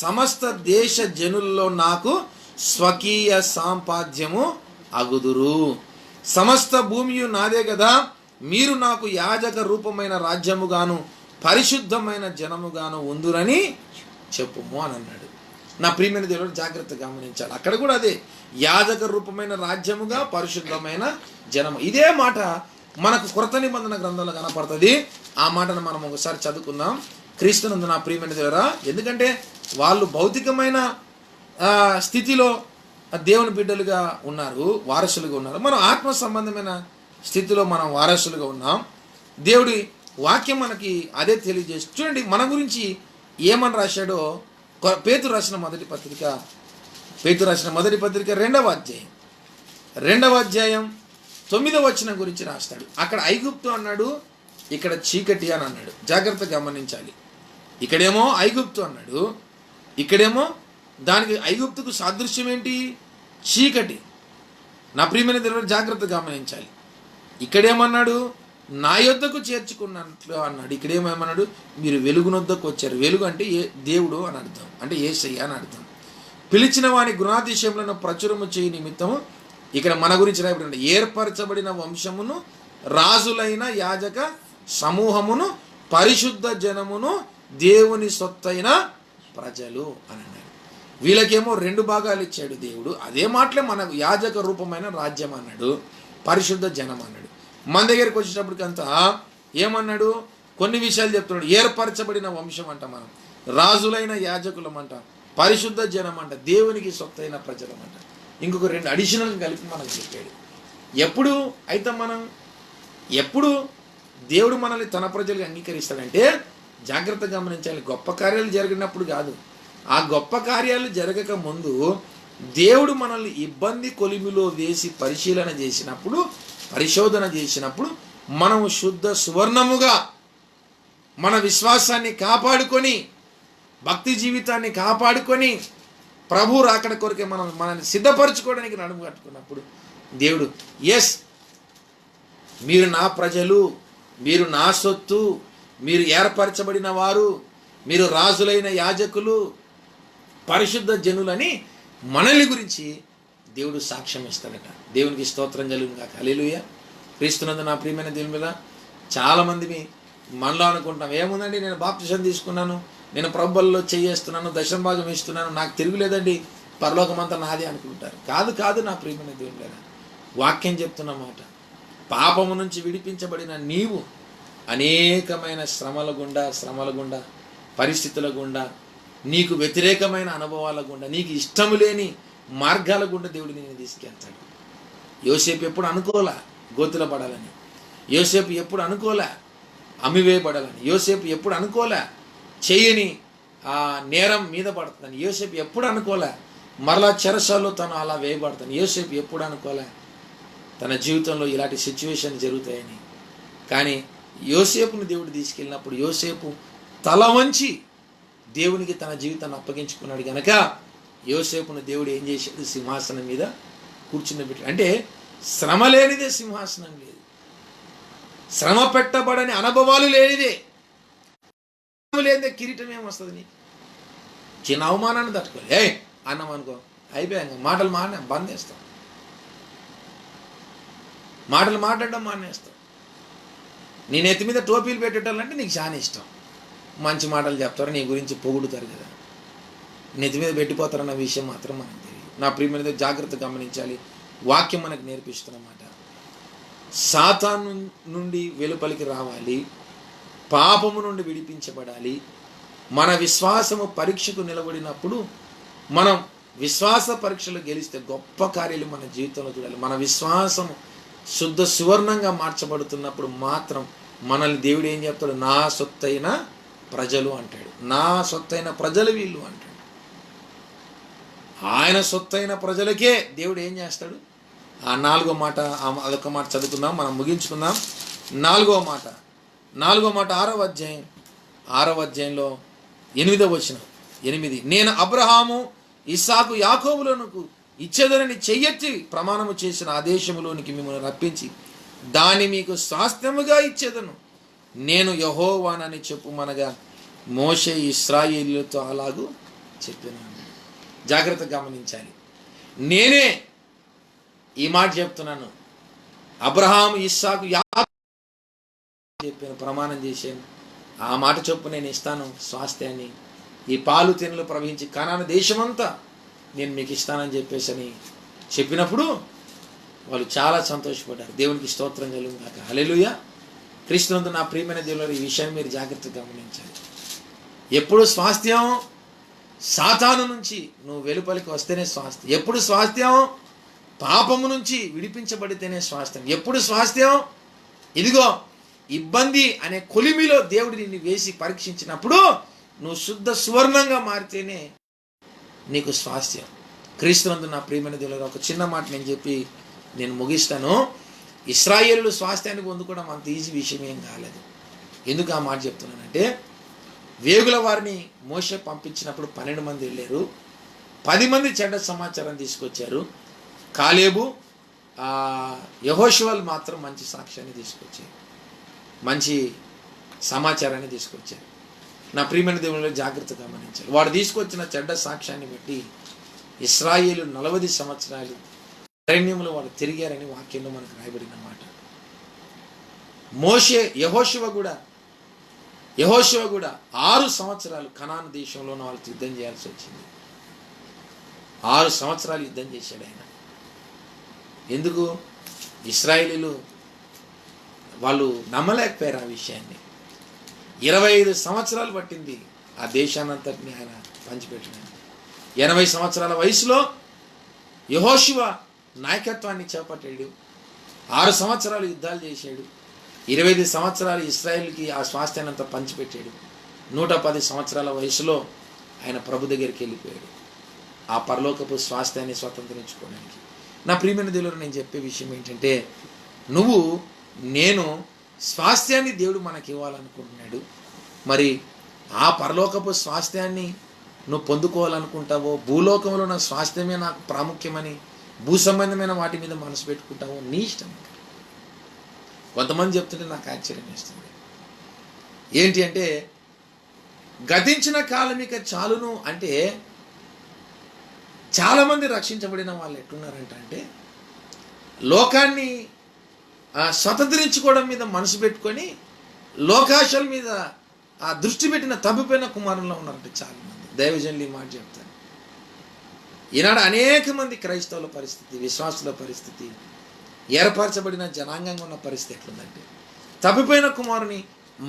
Speaker 1: సమస్త దేశ జనుల్లో నాకు స్వకీయ సాంపాద్యము అగుదురు. సమస్త భూమియు నాదే కదా, మీరు నాకు యాజక రూపమైన రాజ్యముగాను పరిశుద్ధమైన జనముగాను ఉందురని చెప్పుము అని అన్నాడు. నా ప్రియమైన దేవుడు జాగ్రత్త గమనించాలి. అక్కడ కూడా అదే, యాజక రూపమైన రాజ్యముగా పరిశుద్ధమైన జనము. ఇదే మాట మనకు క్రొత్త నిబంధన గ్రంథంలో కనపడుతుంది. ఆ మాటను మనం ఒకసారి చదువుకుందాం. క్రీస్తునందు నా ప్రియమైన దేవుడా, ఎందుకంటే వాళ్ళు భౌతికమైన స్థితిలో దేవుని బిడ్డలుగా ఉన్నారు, వారసులుగా ఉన్నారు. మనం ఆత్మ సంబంధమైన స్థితిలో మనం వారసులుగా ఉన్నాం. దేవుడి వాక్యం మనకి అదే తెలియజేస్తుంది. చూడండి, మన గురించి ఏమని రాశాడో పేతురు రాసిన మొదటి పత్రిక 2వ అధ్యాయం 9వ వచనం గురించి రాస్తాడు. అక్కడ ఐగుప్తు అన్నాడు, ఇక్కడ చీకటి అని అన్నాడు. జాగ్రత్త గమనించాలి. ఇక్కడేమో ఐగుప్తు అన్నాడు, ఇక్కడేమో దానికి ఐగుప్తుకు సాదృశ్యం ఏంటి? చీకటి. నా ప్రియమైన దేవుడు జాగ్రత్త గమనించాలి. ఇక్కడేమన్నాడు? నా యొద్దకు చేర్చుకున్నట్లు అన్నాడు. ఇక్కడేమన్నాడు? మీరు వెలుగునొద్దకు వచ్చారు. వెలుగు అంటే దేవుడు అని అర్థం, అంటే యేసయ్య అని అర్థం. పిలిచిన వాని గుణాతిశయములను ప్రచురము చేయ నిమిత్తము, ఇక్కడ మన గురించి రాయబడి ఏర్పరచబడిన వంశమును, రాజులైన యాజక సమూహమును, పరిశుద్ధ జనమును, దేవుని సొత్తైన ప్రజలు అని అన్నాడు. వీళ్ళకేమో 2 భాగాలు ఇచ్చాడు దేవుడు. అదే మాటలే మనకు యాజక రూపమైన రాజ్యం అన్నాడు, పరిశుద్ధ జనం అన్నాడు. మన దగ్గరికి వచ్చేటప్పటికంతా ఏమన్నాడు? కొన్ని విషయాలు చెప్తున్నాడు. ఏర్పరచబడిన వంశం అంట, మనం రాజులైన యాజకులం అంట, పరిశుద్ధ జనం అంట, దేవునికి సొత్తైన ప్రజలం అంట. ఇంకొక 2 అడిషనల్ కలిపి మనకు చెప్పాడు. ఎప్పుడు అయితే మనం దేవుడు మనల్ని తన ప్రజలకు అంగీకరిస్తాడంటే జాగ్రత్తగా గమనించాలి. గొప్ప కార్యాలు జరిగినప్పుడు కాదు, ఆ గొప్ప కార్యాలు జరగక ముందు దేవుడు మనల్ని ఇబ్బంది కొలిమిలో వేసి పరిశీలన చేసినప్పుడు, పరిశోధన చేసినప్పుడు మనం శుద్ధ సువర్ణముగా మన విశ్వాసాన్ని కాపాడుకొని, భక్తి జీవితాన్ని కాపాడుకొని, ప్రభు రాకడ కొరకే మనల్ని సిద్ధపరచుకోవడానికి నడుము కట్టుకున్నప్పుడు దేవుడు ఎస్, మీరు నా ప్రజలు, మీరు నా సొత్తు, మీరు ఏర్పరచబడిన వారు, మీరు రాజులైన యాజకులు, పరిశుద్ధ జనులని మనల్ని గురించి దేవుడు సాక్ష్యం ఇస్తాడట. దేవునికి స్తోత్రం కలుగుగాక. హల్లెలూయా. క్రీస్తునందు నా ప్రియమైన దేవుని మీద చాలామంది మనలో అనుకుంటాం, ఏముందండి నేను బాప్తిసం తీసుకున్నాను, నేను ప్రభువుల్లో చేయేస్తున్నాను, దశమ భాగం ఇస్తున్నాను, నాకు తిరుగులేదండి, పరలోకమంతా నాది అనుకుంటారు. కాదు కాదు నా ప్రియమైన దేవుని మీద వాక్యం చెప్తున్న మాట, పాపము నుంచి విడిపించబడిన నీవు అనేకమైన శ్రమల గుండా పరిస్థితుల గుండా, నీకు వ్యతిరేకమైన అనుభవాల గుండా, నీకు ఇష్టము లేని మార్గాల గుండా దేవుడు నేను తీసుకెళ్తాడు. యోసేపు ఎప్పుడు అనుకోలే గోతుల పడాలని, యోసేపు ఎప్పుడు అనుకోలే అమ్మివేయబడాలని, యోసేపు ఎప్పుడు అనుకోలే చేయని ఆ నేరం మీద పడుతుందని, యోసేపు ఎప్పుడు అనుకోలే మరలా చెరసాల్లో తను అలా వేయబడతాను, యోసేపు ఎప్పుడు అనుకోలే తన జీవితంలో ఇలాంటి సిచ్యువేషన్ జరుగుతాయని. కానీ యోసేపును దేవుడు తీసుకెళ్ళినప్పుడు యోసేపు తల వంచి దేవునికి తన జీవితాన్ని అప్పగించుకున్నాడు కనుక యోసేపును దేవుడు ఏం చేశాడు, సింహాసనం మీద కూర్చుండబెట్టాడు. అంటే శ్రమ లేనిదే సింహాసనం లేదు, శ్రమ పెట్టబడని అనుభవాలు లేనిదే కిరీటం ఏమొస్తుంది నీకు? చిన్న అవమానాన్ని తట్టుకోవాలి. అన్నం అనుకో అయిపోయాక మాటలు బంద్ చేస్తాం, మాటలు మాట్లాడడం మానేస్తాం. నీ నెత్తి మీద టోపీలు పెట్టేటాలంటే నీకు చాలా ఇష్టం, మంచి మాటలు చెప్తారు, నీ గురించి పొగుడుతారు కదా, నెత్తి మీద పెట్టిపోతారన్న విషయం మాత్రం మనకు తెలియదు. నా ప్రియమైన జాగ్రత్త గమనించాలి. వాక్యం మనకు నేర్పిస్తున్నమాట, సాతాను నుండి వెలుపలికి రావాలి, పాపము నుండి విడిపించబడాలి. మన విశ్వాసము పరీక్షకు నిలబడినప్పుడు, మనం విశ్వాస పరీక్షలు గెలిస్తే గొప్ప కార్యాలు మన జీవితంలో చూడాలి. మన విశ్వాసము శుద్ధ సువర్ణంగా మార్చబడుతున్నప్పుడు మాత్రం మనల్ని దేవుడు ఏం చెప్తాడు, నా సొత్తైన ప్రజలు అంటాడు. నా సొత్తైన ప్రజలు వీళ్ళు అంటాడు. ఆయన సొత్తైన ప్రజలకే దేవుడు ఏం చేస్తాడు? ఆ నాలుగో మాట, అదొక మాట చదువుకుందాం, మనం ముగించుకుందాం. నాలుగో మాట 6వ అధ్యాయంలో 8వ వచనం. 8 నేను అబ్రహాము, ఇస్సాకు, యాకోబులకు ఇచ్చేదనని చెయ్యెత్తి ప్రమాణము చేసిన ఆ దేశములోనికి మిమ్మల్ని రప్పించి దాన్ని మీకు స్వాస్థ్యముగా ఇచ్చేదను, నేను యెహోవానని చెప్పుమనగా మోషే ఇశ్రాయేలీయులతో అలాగూ చెప్పాను. జాగ్రత్తగా గమనించాలి. నేనే ఈ మాట చెప్తున్నాను, అబ్రహాము, ఇస్సాకు, యాకోబు చెప్పాను, ప్రమాణం చేశాను, ఆ మాట చొప్పు నేను ఇస్తాను స్వాస్థ్యాన్ని, ఈ పాలు తేనెలు ప్రవహించి కనాను దేశమంతా నేను మీకు ఇస్తానని చెప్పేసి చెప్పినప్పుడు వాళ్ళు చాలా సంతోషపడ్డారు. దేవునికి స్తోత్రం కలుగుగాక. హల్లెలూయా. క్రీస్తునందు నా ప్రియమైన దేవుని, ఈ విషయాన్ని మీరు జాగ్రత్తగా గమనించాలి. ఎప్పుడు స్వాస్థ్యం సాతాను నుంచి నువ్వు వెలుపలికి వస్తేనే స్వాస్థ్యం. ఎప్పుడు స్వాస్థ్యం పాపము నుంచి విడిపించబడితేనే స్వాస్థ్యం. ఎప్పుడు స్వాస్థ్యం ఇదిగో ఇబ్బంది అనే కొలిమిలో దేవుడు నిన్ను వేసి పరీక్షించినప్పుడు నువ్వు శుద్ధ సువర్ణంగా మారితేనే నీకు స్వాస్థ్యం. క్రీస్తునందు నా ప్రియమైన దేవుని, ఒక చిన్న మాట నేను చెప్పి నేను ముగిస్తాను. ఇశ్రాయేలు స్వాస్థ్యాన్ని పొందుకోవడం అంత ఈజీ విషయం ఏం కాలేదు. ఎందుకు ఆ మాట చెప్తున్నానంటే, వేగుల వారిని మోషే పంపించినప్పుడు 12 మంది వెళ్ళారు, 10 మంది చెడ్డ సమాచారం తీసుకొచ్చారు. కాలేబు, యెహోషువలు మాత్రం మంచి సాక్ష్యాన్ని తీసుకొచ్చారు, మంచి సమాచారాన్ని తీసుకొచ్చారు. నా ప్రియమైన దేవునిలో జాగ్రత్తగా గమనించాలి. వాడు తీసుకొచ్చిన చెడ్డ సాక్ష్యాన్ని బట్టి ఇశ్రాయేలు 40 సంవత్సరాలు అరణ్యంలో వాడు తిరిగారని వాక్యంలో మనకు రాయబడిన మాట. యెహోషువ కూడా 6 సంవత్సరాలు కనాను దేశంలో వాళ్ళకి యుద్ధం చేయాల్సి వచ్చింది. 6 సంవత్సరాలు యుద్ధం చేశాడు ఆయన. ఎందుకు? ఇశ్రాయేలీలు వాళ్ళు నమ్మలేకపోయారు ఆ విషయాన్ని. 25 సంవత్సరాలు పట్టింది ఆ దేశానంతటిని ఆయన పంచిపెట్టడానికి. 80 సంవత్సరాల వయసులో యెహోషువ నాయకత్వాన్ని చేపట్టాడు. 6 సంవత్సరాలు యుద్ధాలు చేశాడు. 25 సంవత్సరాలు ఇశ్రాయేల్కి ఆ స్వాస్థ్యాన్ని అంతా పంచిపెట్టాడు. 110 సంవత్సరాల వయసులో ఆయన ప్రభు దగ్గరికి వెళ్ళిపోయాడు ఆ పరలోకపు స్వాస్థ్యాన్ని స్వతంత్రించుకోవడానికి. నా ప్రియమైన దేవుడు, నేను చెప్పే విషయం ఏంటంటే, నేను స్వాస్థ్యాన్ని దేవుడు మనకి ఇవ్వాలనుకుంటున్నాడు. మరి ఆ పరలోకపు స్వాస్థ్యాన్ని నువ్వు పొందుకోవాలనుకుంటావో, భూలోకంలో నా స్వాస్థ్యమే నాకు ప్రాముఖ్యమని భూ సంబంధమైన వాటి మీద మనసు పెట్టుకుంటావో నీ ఇష్టం. కొంతమంది చెప్తుంటే నాకు ఆశ్చర్యం వేస్తుంది. ఏంటి అంటే, గతించిన కాలం ఇక చాలును అంటే, చాలామంది రక్షించబడిన వాళ్ళు ఎట్టున్నారంటే, లోకాన్ని స్వతంత్రించుకోవడం మీద మనసు పెట్టుకొని లోకాశల మీద ఆ దృష్టి పెట్టిన తప్పిపోయిన కుమారుల్లో ఉన్నారంటే చాలామంది. దైవజనులు ఈ మాట చెప్తారు. ఈనాడు అనేక మంది క్రైస్తవుల పరిస్థితి, విశ్వాసుల పరిస్థితి, ఏర్పరచబడిన జనాంగంగా ఉన్న పరిస్థితి ఎట్లుందంటే, తప్పిపోయిన కుమారుని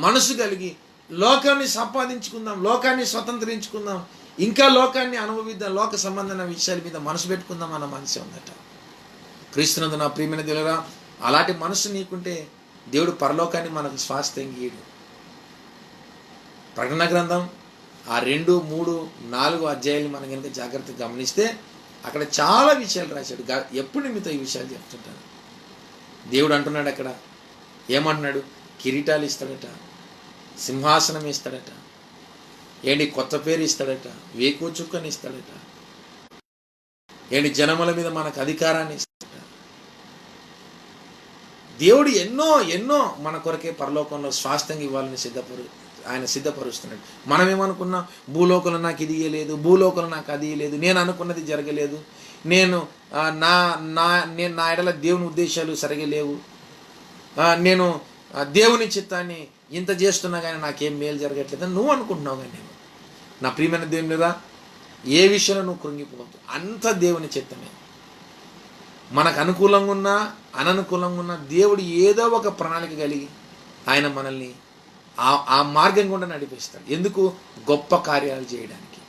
Speaker 1: మనసు కలిగి లోకాన్ని సంపాదించుకుందాం, లోకాన్ని స్వతంత్రించుకుందాం, ఇంకా లోకాన్ని అనుభవిద్దాం, లోక సంబంధమైన విషయాల మీద మనసు పెట్టుకుందాం అన్న మనసే ఉందట. క్రీస్తునందు నా ప్రియమైన దేవుడా, అలాంటి మనసు నీకుంటే దేవుడు పరలోకాన్ని మనకు స్వాస్థ్యం గీయడు. ప్రకటన గ్రంథం ఆ 2, 3, 4 అధ్యాయాలు మనం కనుక జాగ్రత్తగా గమనిస్తే అక్కడ చాలా విషయాలు రాశాడు. ఎప్పుడు మీతో ఈ విషయాలు చెప్తుంటాను. దేవుడు అంటున్నాడు అక్కడ, ఏమంటున్నాడు? కిరీటాలు ఇస్తాడట, సింహాసనం ఇస్తాడట, కొత్త పేరు ఇస్తాడట, వేకువ చుక్కని ఇస్తాడట, జనముల మీద మనకు అధికారాన్ని ఇస్తాడట. దేవుడు ఎన్నో ఎన్నో మన కొరకే పరలోకంలో స్వాస్థ్యంగా ఇవ్వాలని ఆయన సిద్ధపరుస్తున్నాడు. మనం ఏమనుకున్నాం? భూలోకంలో నాకు ఇది ఇయ్యలేదు, భూలోకంలో నాకు అది ఇయ్యలేదు, నేను అనుకున్నది జరగలేదు, నేను నా ఎడల దేవుని ఉద్దేశాలు సరిగా లేవు, నేను దేవుని చిత్తాన్ని ఇంత చేస్తున్నా కానీ నాకేం మేలు జరగట్లేదు అని నువ్వు అనుకుంటున్నావు. కానీ నా ప్రియమైన దేవుని మీద ఏ విషయంలో నువ్వు కృంగిపోవద్దు. అంత దేవుని చిత్తమే. మనకు అనుకూలంగా ఉన్నా అననుకూలంగా ఉన్నా దేవుడు ఏదో ఒక ప్రణాళిక కలిగి ఆయన మనల్ని ఆ మార్గం గుండా నడిపిస్తాడు. ఎందుకు? గొప్ప కార్యాలు చేయడానికి.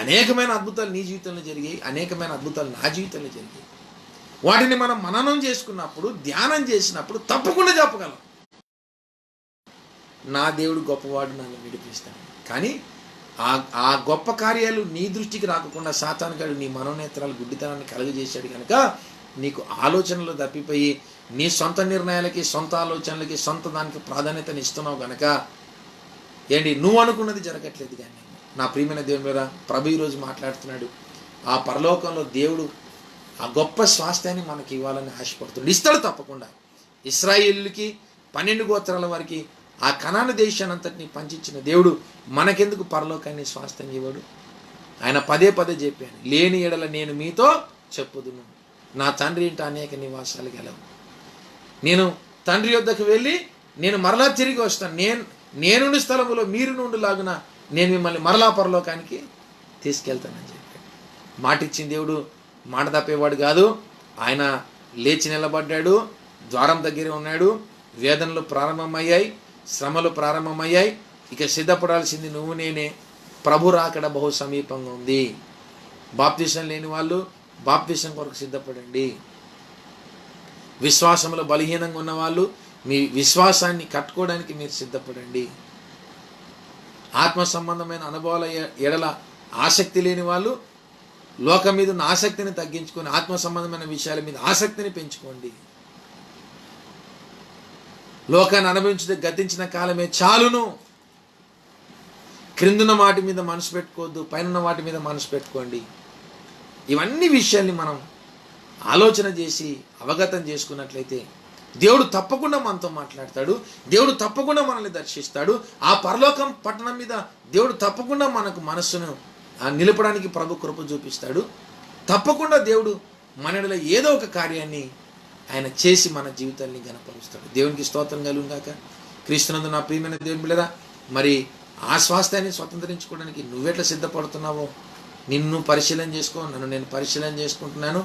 Speaker 1: అనేకమైన అద్భుతాలు నీ జీవితంలో జరిగాయి, అనేకమైన అద్భుతాలు నా జీవితంలో జరిగాయి. వాటిని మనం మననం చేసుకున్నప్పుడు, ధ్యానం చేసినప్పుడు తప్పకుండా చెప్పగలం, నా దేవుడు గొప్పవాడు, నన్ను విడిపిస్తాడు. కానీ ఆ గొప్ప కార్యాలు నీ దృష్టికి రాకుండా సాతానుగాడు నీ మనోనేత్రాలు గుడ్డితనాన్ని కలుగజేశాడు కనుక నీకు ఆలోచనలు తప్పిపోయి నీ సొంత నిర్ణయాలకి, సొంత ఆలోచనలకి, సొంత దానికి ప్రాధాన్యతని ఇస్తున్నావు కనుక నువ్వు అనుకున్నది జరగట్లేదు. కానీ నా ప్రియమైన దేవుని మీద ప్రభు ఈరోజు మాట్లాడుతున్నాడు. ఆ పరలోకంలో దేవుడు ఆ గొప్ప స్వాస్థ్యాన్ని మనకి ఇవ్వాలని ఆశపడుతున్నాడు. ఇస్తాడు తప్పకుండా. ఇశ్రాయేలుకి 12 గోత్రాల వారికి ఆ కనాను దేశాన్ని అంతటిని పంచిచ్చిన దేవుడు మనకెందుకు పరలోకాన్ని స్వాస్థ్యం ఇవ్వడు? ఆయన పదే చెప్పాను, లేని ఎడల నేను మీతో చెప్పుదును, నా తండ్రి ఇంట అనేక నివాసాలు గలవు, నేను తండ్రి యొద్దకు వెళ్ళి నేను మరలా తిరిగి వస్తాను, నేనుండి స్థలములో మీరు నుండిలాగున నేను మిమ్మల్ని మరలా పరలోకానికి తీసుకెళ్తానని చెప్పాడు. మాట ఇచ్చిన దేవుడు మాట తప్పేవాడు కాదు. ఆయన లేచి నిలబడ్డాడు, ద్వారం దగ్గరే ఉన్నాడు, వేదనలు ప్రారంభమయ్యాయి, శ్రమలు ప్రారంభమయ్యాయి. ఇక సిద్ధపడాల్సింది నువ్వు నేనే. ప్రభు రాకడ బహు సమీపంగా ఉంది. బాప్తిసం లేని వాళ్ళు బాప్తిసం కొరకు సిద్ధపడండి. విశ్వాసంలో బలహీనంగా ఉన్న వాళ్ళు మీ విశ్వాసాన్ని కట్టుకోవడానికి మీరు సిద్ధపడండి. ఆత్మ సంబంధమైన అనుభవాల ఎడల ఆసక్తి లేని వాళ్ళు లోకం మీద ఉన్న ఆసక్తిని తగ్గించుకొని ఆత్మ సంబంధమైన విషయాల మీద ఆసక్తిని పెంచుకోండి. లోకాన్ని అనుభవించే గతించిన కాలమే చాలును. క్రిందున్న వాటి మీద మనసు పెట్టుకోవద్దు, పైన వాటి మీద మనసు పెట్టుకోండి. ఇవన్నీ విషయాల్ని మనం ఆలోచన చేసి అవగతం చేసుకున్నట్లయితే దేవుడు తప్పకుండా మనతో మాట్లాడతాడు. దేవుడు తప్పకుండా మనల్ని దర్శిస్తాడు. ఆ పరలోకం పట్టణం మీద దేవుడు తప్పకుండా మనకు మనస్సును నిలపడానికి ప్రభు కృప చూపిస్తాడు. తప్పకుండా దేవుడు మనలో ఏదో ఒక కార్యాన్ని ఆయన చేసి మన జీవితాన్ని గణపరుస్తాడు. దేవునికి స్తోత్రం కలుగును గాక. క్రీస్తునందు నా ప్రియమైన దేవుని బిడ్డలారా, మరి ఆ స్వాస్థ్యాన్ని స్వతంత్రించుకోవడానికి నువ్వెట్లా సిద్ధపడుతున్నావో నిన్ను పరిశీలన చేసుకో, నన్ను నేను పరిశీలన చేసుకుంటున్నాను.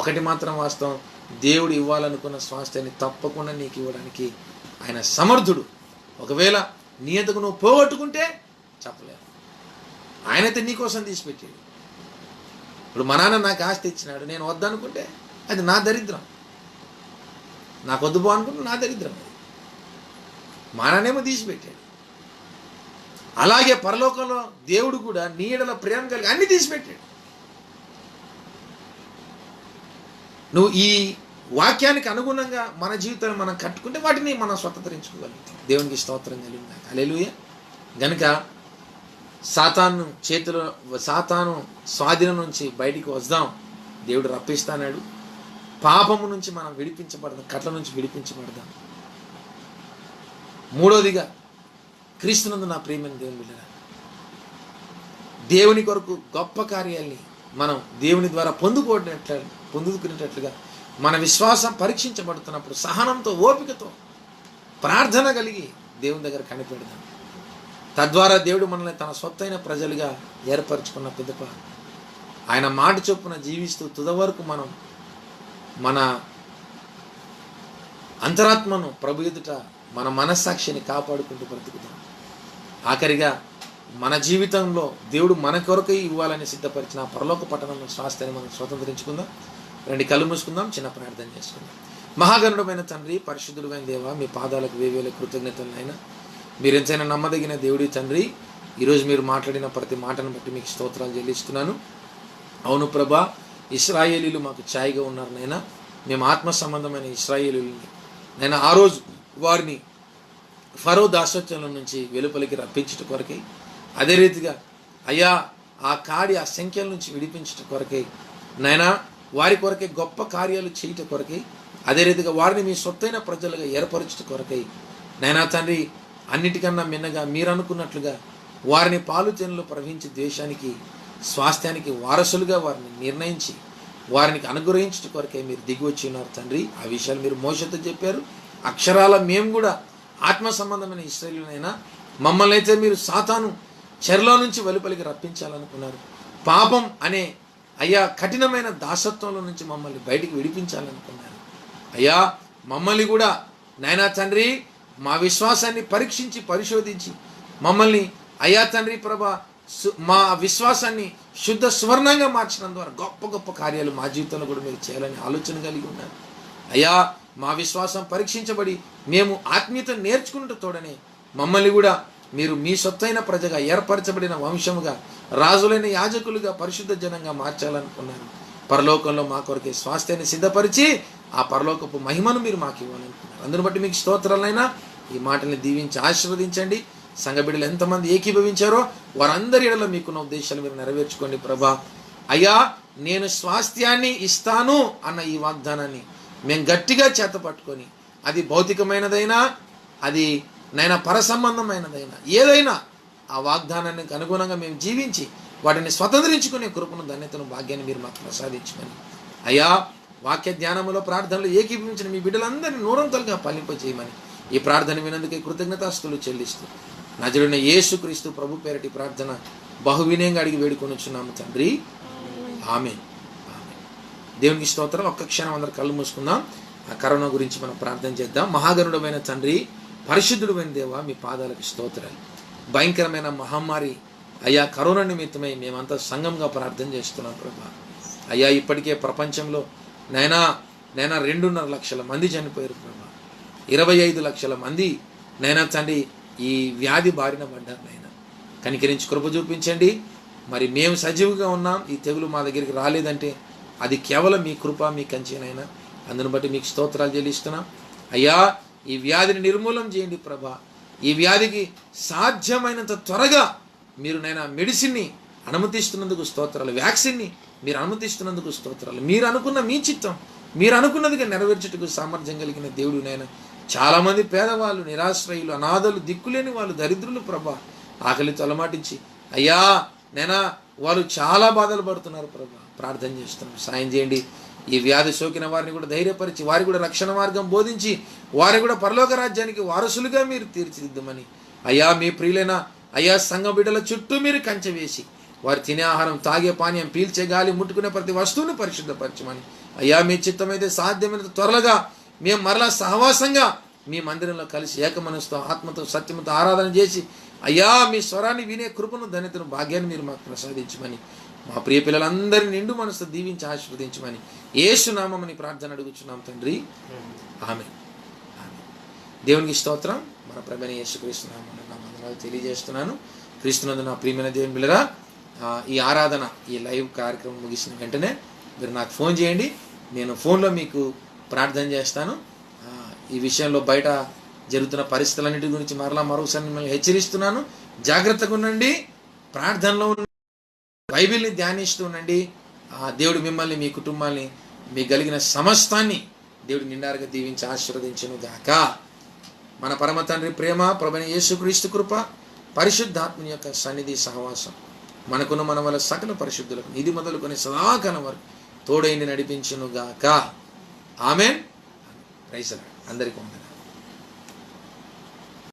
Speaker 1: ఒకటి మాత్రం వాస్తవం, దేవుడు ఇవ్వాలనుకున్న స్వాస్థ్యాన్ని తప్పకుండా నీకు ఇవ్వడానికి ఆయన సమర్థుడు. ఒకవేళ నీ అంతకు నువ్వు పోగొట్టుకుంటే చెప్పలేవు. ఆయనైతే నీకోసం తీసిపెట్టాడు. ఇప్పుడు మా నాన్న నాకు ఆస్తి ఇచ్చినాడు, నేను వద్దనుకుంటే అది నా దరిద్రం. నాకు వద్దు పో అనుకుంటే నా దరిద్రం. మానానేమో తీసిపెట్టాడు. అలాగే పరలోకంలో దేవుడు కూడా నీ ఎడల ప్రేమ కలిగి అన్ని తీసిపెట్టాడు. నువ్వు ఈ వాక్యానికి అనుగుణంగా మన జీవితాన్ని మనం కట్టుకుంటే వాటిని మనం స్వతంత్రించుకోగలుగుతాం. దేవునికి స్తోత్రం కలిగింది. హల్లెలూయా. గనుక సాతాను స్వాధీనం నుంచి బయటికి వద్దాం. దేవుడు రప్పిస్తాడు. పాపము నుంచి మనం విడిపించబడదాం, కట్ల నుంచి విడిపించబడదాం. మూడోదిగా, క్రీస్తునందు నా ప్రియమైన దేవుని బిడ్డలారా, దేవుని కొరకు గొప్ప కార్యాల్ని మనం దేవుని ద్వారా పొందుకునేటట్లుగా మన విశ్వాసం పరీక్షించబడుతున్నప్పుడు సహనంతో, ఓపికతో, ప్రార్థన కలిగి దేవుని దగ్గర కనిపెడదాం. తద్వారా దేవుడు మనల్ని తన సొత్తైన ప్రజలుగా ఏర్పరచుకున్న పిదప ఆయన మాట చొప్పున జీవిస్తూ తుద వరకు మనం మన అంతరాత్మను ప్రభు ఎదుట మన మనస్సాక్షిని కాపాడుకుంటూ బ్రతుకుతాం. ఆఖరిగా మన జీవితంలో దేవుడు మన కొరకై ఇవ్వాలని సిద్ధపరిచిన పరలోక పట్టణంలో స్వాస్థ్యాన్ని మనం స్వతంత్రించుకుందాం. రండి, కళ్ళు మూసుకుందాం, చిన్న ప్రార్థన చేసుకుందాం. మహాగణుడమైన తండ్రి, పరిశుద్ధుడమైన దేవ, మీ పాదాలకు వేవేల కృతజ్ఞతలైనా. మీరు ఎంతైనా నమ్మదగిన దేవుడి తండ్రి, ఈరోజు మీరు మాట్లాడిన ప్రతి మాటను బట్టి మీకు స్తోత్రాలు చెల్లిస్తున్నాను. అవును ప్రభా, ఇశ్రాయేలీలు మాకు ఛాయిగా ఉన్నారు నైనా. మేము ఆత్మ సంబంధమైన ఇశ్రాయేలీలని నైనా ఆ రోజు వారిని ఫరో దాసత్వంలో నుంచి వెలుపలికి రప్పించుట కొరకై, అదే రీతిగా అయ్యా ఆ సంఖ్యల నుంచి విడిపించుట కొరకై నైనా, వారి కొరకే గొప్ప కార్యాలు చేయుట కొరకై, అదే రీతిగా వారిని మీ సొత్తైన ప్రజలుగా ఏర్పరచుట కొరకై నైనా తండ్రి, అన్నిటికన్నా మిన్నగా మీరు అనుకున్నట్లుగా వారిని పాలుతెనలో ప్రవహించి దేశానికి స్వాస్థ్యానికి వారసులుగా వారిని నిర్ణయించి వారిని అనుగ్రహించుట కొరకే మీరు దిగి వచ్చి ఉన్నారు తండ్రి. ఆ విషయాలు మీరు మోషతో చెప్పారు. అక్షరాల మేము కూడా ఆత్మ సంబంధమైన ఇశ్రాయేలునైనా మమ్మల్ని అయితే మీరు సాతాను చెరలో నుంచి వెలుపలికి రప్పించాలనుకున్నారు. పాపం అనే అయ్యా కఠినమైన దాసత్వంలో నుంచి మమ్మల్ని బయటికి విడిపించాలనుకున్నారు. అయ్యా మమ్మల్ని కూడా నాయనా తండ్రి, మా విశ్వాసాన్ని పరీక్షించి పరిశోధించి మమ్మల్ని అయ్యా తండ్రి ప్రభా మా విశ్వాసాన్ని శుద్ధ స్వర్ణంగా మార్చడం ద్వారా గొప్ప గొప్ప కార్యాలు మా జీవితంలో కూడా మీరు చేయాలని ఆలోచన కలిగి ఉన్నారు. అయ్యా మా విశ్వాసం పరీక్షించబడి మేము ఆత్మీయతను నేర్చుకున్నట్టు తోడనే మమ్మల్ని కూడా మీరు మీ సొత్తైన ప్రజగా ఏర్పరచబడిన వంశముగా, రాజులైన యాజకులుగా, పరిశుద్ధ జనంగా మార్చాలనుకున్నారు. పరలోకంలో మా కొరకే స్వాస్థ్యాన్ని సిద్ధపరిచి ఆ పరలోకపు మహిమను మీరు మాకు ఇవ్వాలనుకున్నారు. అందును బట్టి మీకు స్తోత్రాలైనా. ఈ మాటల్ని దీవించి ఆశీర్వదించండి. సంఘ బిడ్డలు ఎంతమంది ఏకీభవించారో వారందరి ఎడల మీకున్న ఉద్దేశాలు మీరు నెరవేర్చుకోండి ప్రభా. అయ్యా నేను స్వాస్థ్యాన్ని ఇస్తాను అన్న ఈ వాగ్దానాన్ని మేము గట్టిగా చేతపట్టుకొని, అది భౌతికమైనదైనా, అది నైనా పరసంబంధమైనదైనా, ఏదైనా ఆ వాగ్దానానికి అనుగుణంగా మేము జీవించి వాటిని స్వతంత్రించుకునే కృపను, ధన్యతను, భాగ్యాన్ని మీరు మాకు ప్రసాదించమని, అయ్యా వాక్య ధ్యానములో ప్రార్థనలు ఏకీభవించిన మీ బిడ్డలందరినీ నూరంతలుగా ఫలింపజేయమని ఈ ప్రార్థన వినందుకే కృతజ్ఞతాస్తులు చెల్లిస్తూ నజరుడైన యేసుక్రీస్తు ప్రభు పేరటి ప్రార్థన బహువినయంగా అడిగి వేడుకొనుచున్నాము తండ్రి. ఆమేన్. దేవునికి స్తోత్రం. ఒక్క క్షణం అందరూ కళ్ళు మూసుకుందాం. ఆ కరోనా గురించి మనం ప్రార్థన చేద్దాం. మహాగణుడమైన తండ్రి, పరిశుద్ధుడమైన దేవ, మీ పాదాలకు స్తోత్రాలు. భయంకరమైన మహమ్మారి అయ్యా కరోనా నిమిత్తమై మేమంతా సంఘంగా ప్రార్థన చేస్తున్నాం ప్రభా. అయ్యా ఇప్పటికే ప్రపంచంలో నైనా 2.5 లక్షల మంది చనిపోయారు ప్రభా. 25 లక్షల మంది నైనా తండ్రి ఈ వ్యాధి బారిన పడ్డారు. నైనా కనికరించి కృప చూపించండి. మరి మేము సజీవుగా ఉన్నాం, ఈ తెగులు మా దగ్గరికి రాలేదంటే అది కేవలం మీ కృప, మీ కంచేనైనా. అందును బట్టి మీకు స్తోత్రాలు చెల్లిస్తున్నాం. అయ్యా ఈ వ్యాధిని నిర్మూలన చేయండి ప్రభా. ఈ వ్యాధికి సాధ్యమైనంత త్వరగా మీరు నైనా మెడిసిన్ని అనుమతిస్తున్నందుకు స్తోత్రాలు, వ్యాక్సిన్ని మీరు అనుమతిస్తున్నందుకు స్తోత్రాలు. మీరు అనుకున్న మీ చిత్తం, మీరు అనుకున్నదిగా నెరవేర్చుటకు సామర్థ్యం కలిగిన దేవుడు నైనా. చాలామంది పేదవాళ్ళు, నిరాశ్రయులు, అనాథలు, దిక్కులేని వాళ్ళు, దరిద్రులు ప్రభా, ఆకలితో అలమాటించి అయ్యా నైనా వాళ్ళు చాలా బాధలు పడుతున్నారు ప్రభా. ప్రార్థన చేస్తున్నాం, సాయం చేయండి. ఈ వ్యాధి సోకిన వారిని కూడా ధైర్యపరిచి వారికి కూడా రక్షణ మార్గం బోధించి వారిని కూడా పరలోక రాజ్యానికి వారసులుగా మీరు తీర్చిదిద్దమని అయ్యా మీ ప్రియులైన అయ్యా సంఘ బిడ్డల చుట్టూ మీరు కంచె వేసి వారు తినే ఆహారం, తాగే పానీయం, పీల్చే గాలి, ముట్టుకునే ప్రతి వస్తువును పరిశుద్ధపరచమని అయ్యా మీ చిత్తమైతే సాధ్యమైనంత త్వరగా మేము మరలా సహవాసంగా మీ మందిరంలో కలిసి ఏకమనసుతో, ఆత్మతో, సత్యముతో ఆరాధన చేసి అయ్యా మీ స్వరాన్ని వినే కృపను, ధన్యతను, భాగ్యాన్ని మీరు మాకు ప్రసాదించమని మా ప్రియ పిల్లలందరినీ నిండు మనసుతో దీవించి ఆశీర్వదించమని యేసు నామమున ప్రార్థన అడుగుచున్నాం తండ్రి. ఆమేన్. దేవునికి స్తోత్రం. మన ప్రభువైన యేసుక్రీస్తు నామమున నా వందనాలు తెలియజేస్తున్నాను. క్రీస్తునందు నా ప్రియమైన దేవుని బిడ్డలారా, ఈ ఆరాధన, ఈ లైవ్ కార్యక్రమం ముగిసిన వెంటనే మీరు నాకు ఫోన్ చేయండి. నేను ఫోన్లో మీకు ప్రార్థన చేస్తాను. ఈ విషయంలో బయట జరుగుతున్న పరిస్థితులన్నిటి గురించి మరోసారి మిమ్మల్ని హెచ్చరిస్తున్నాను. జాగ్రత్తగా ఉండండి, ప్రార్థనలో ఉండండి, బైబిల్ని ధ్యానిస్తూ ఉండండి. దేవుడు మిమ్మల్ని, మీ కుటుంబాన్ని, మీకు కలిగిన సమస్తాన్ని దేవుడు నిండారుగా దీవించి ఆశీర్వదించును గాక. మన పరమ తండ్రి ప్రేమ, ప్రభువైన యేసుక్రీస్తు కృప, పరిశుద్ధాత్మని యొక్క సన్నిధి సహవాసం మనకున్న మన వల్ల సకల పరిశుద్ధులకు ఇది మొదలుకొని సదాకాలం వరకు తోడైండి నడిపించును గాక. ఆమేన్. Praise the lord. అందరికీ వందనాలు.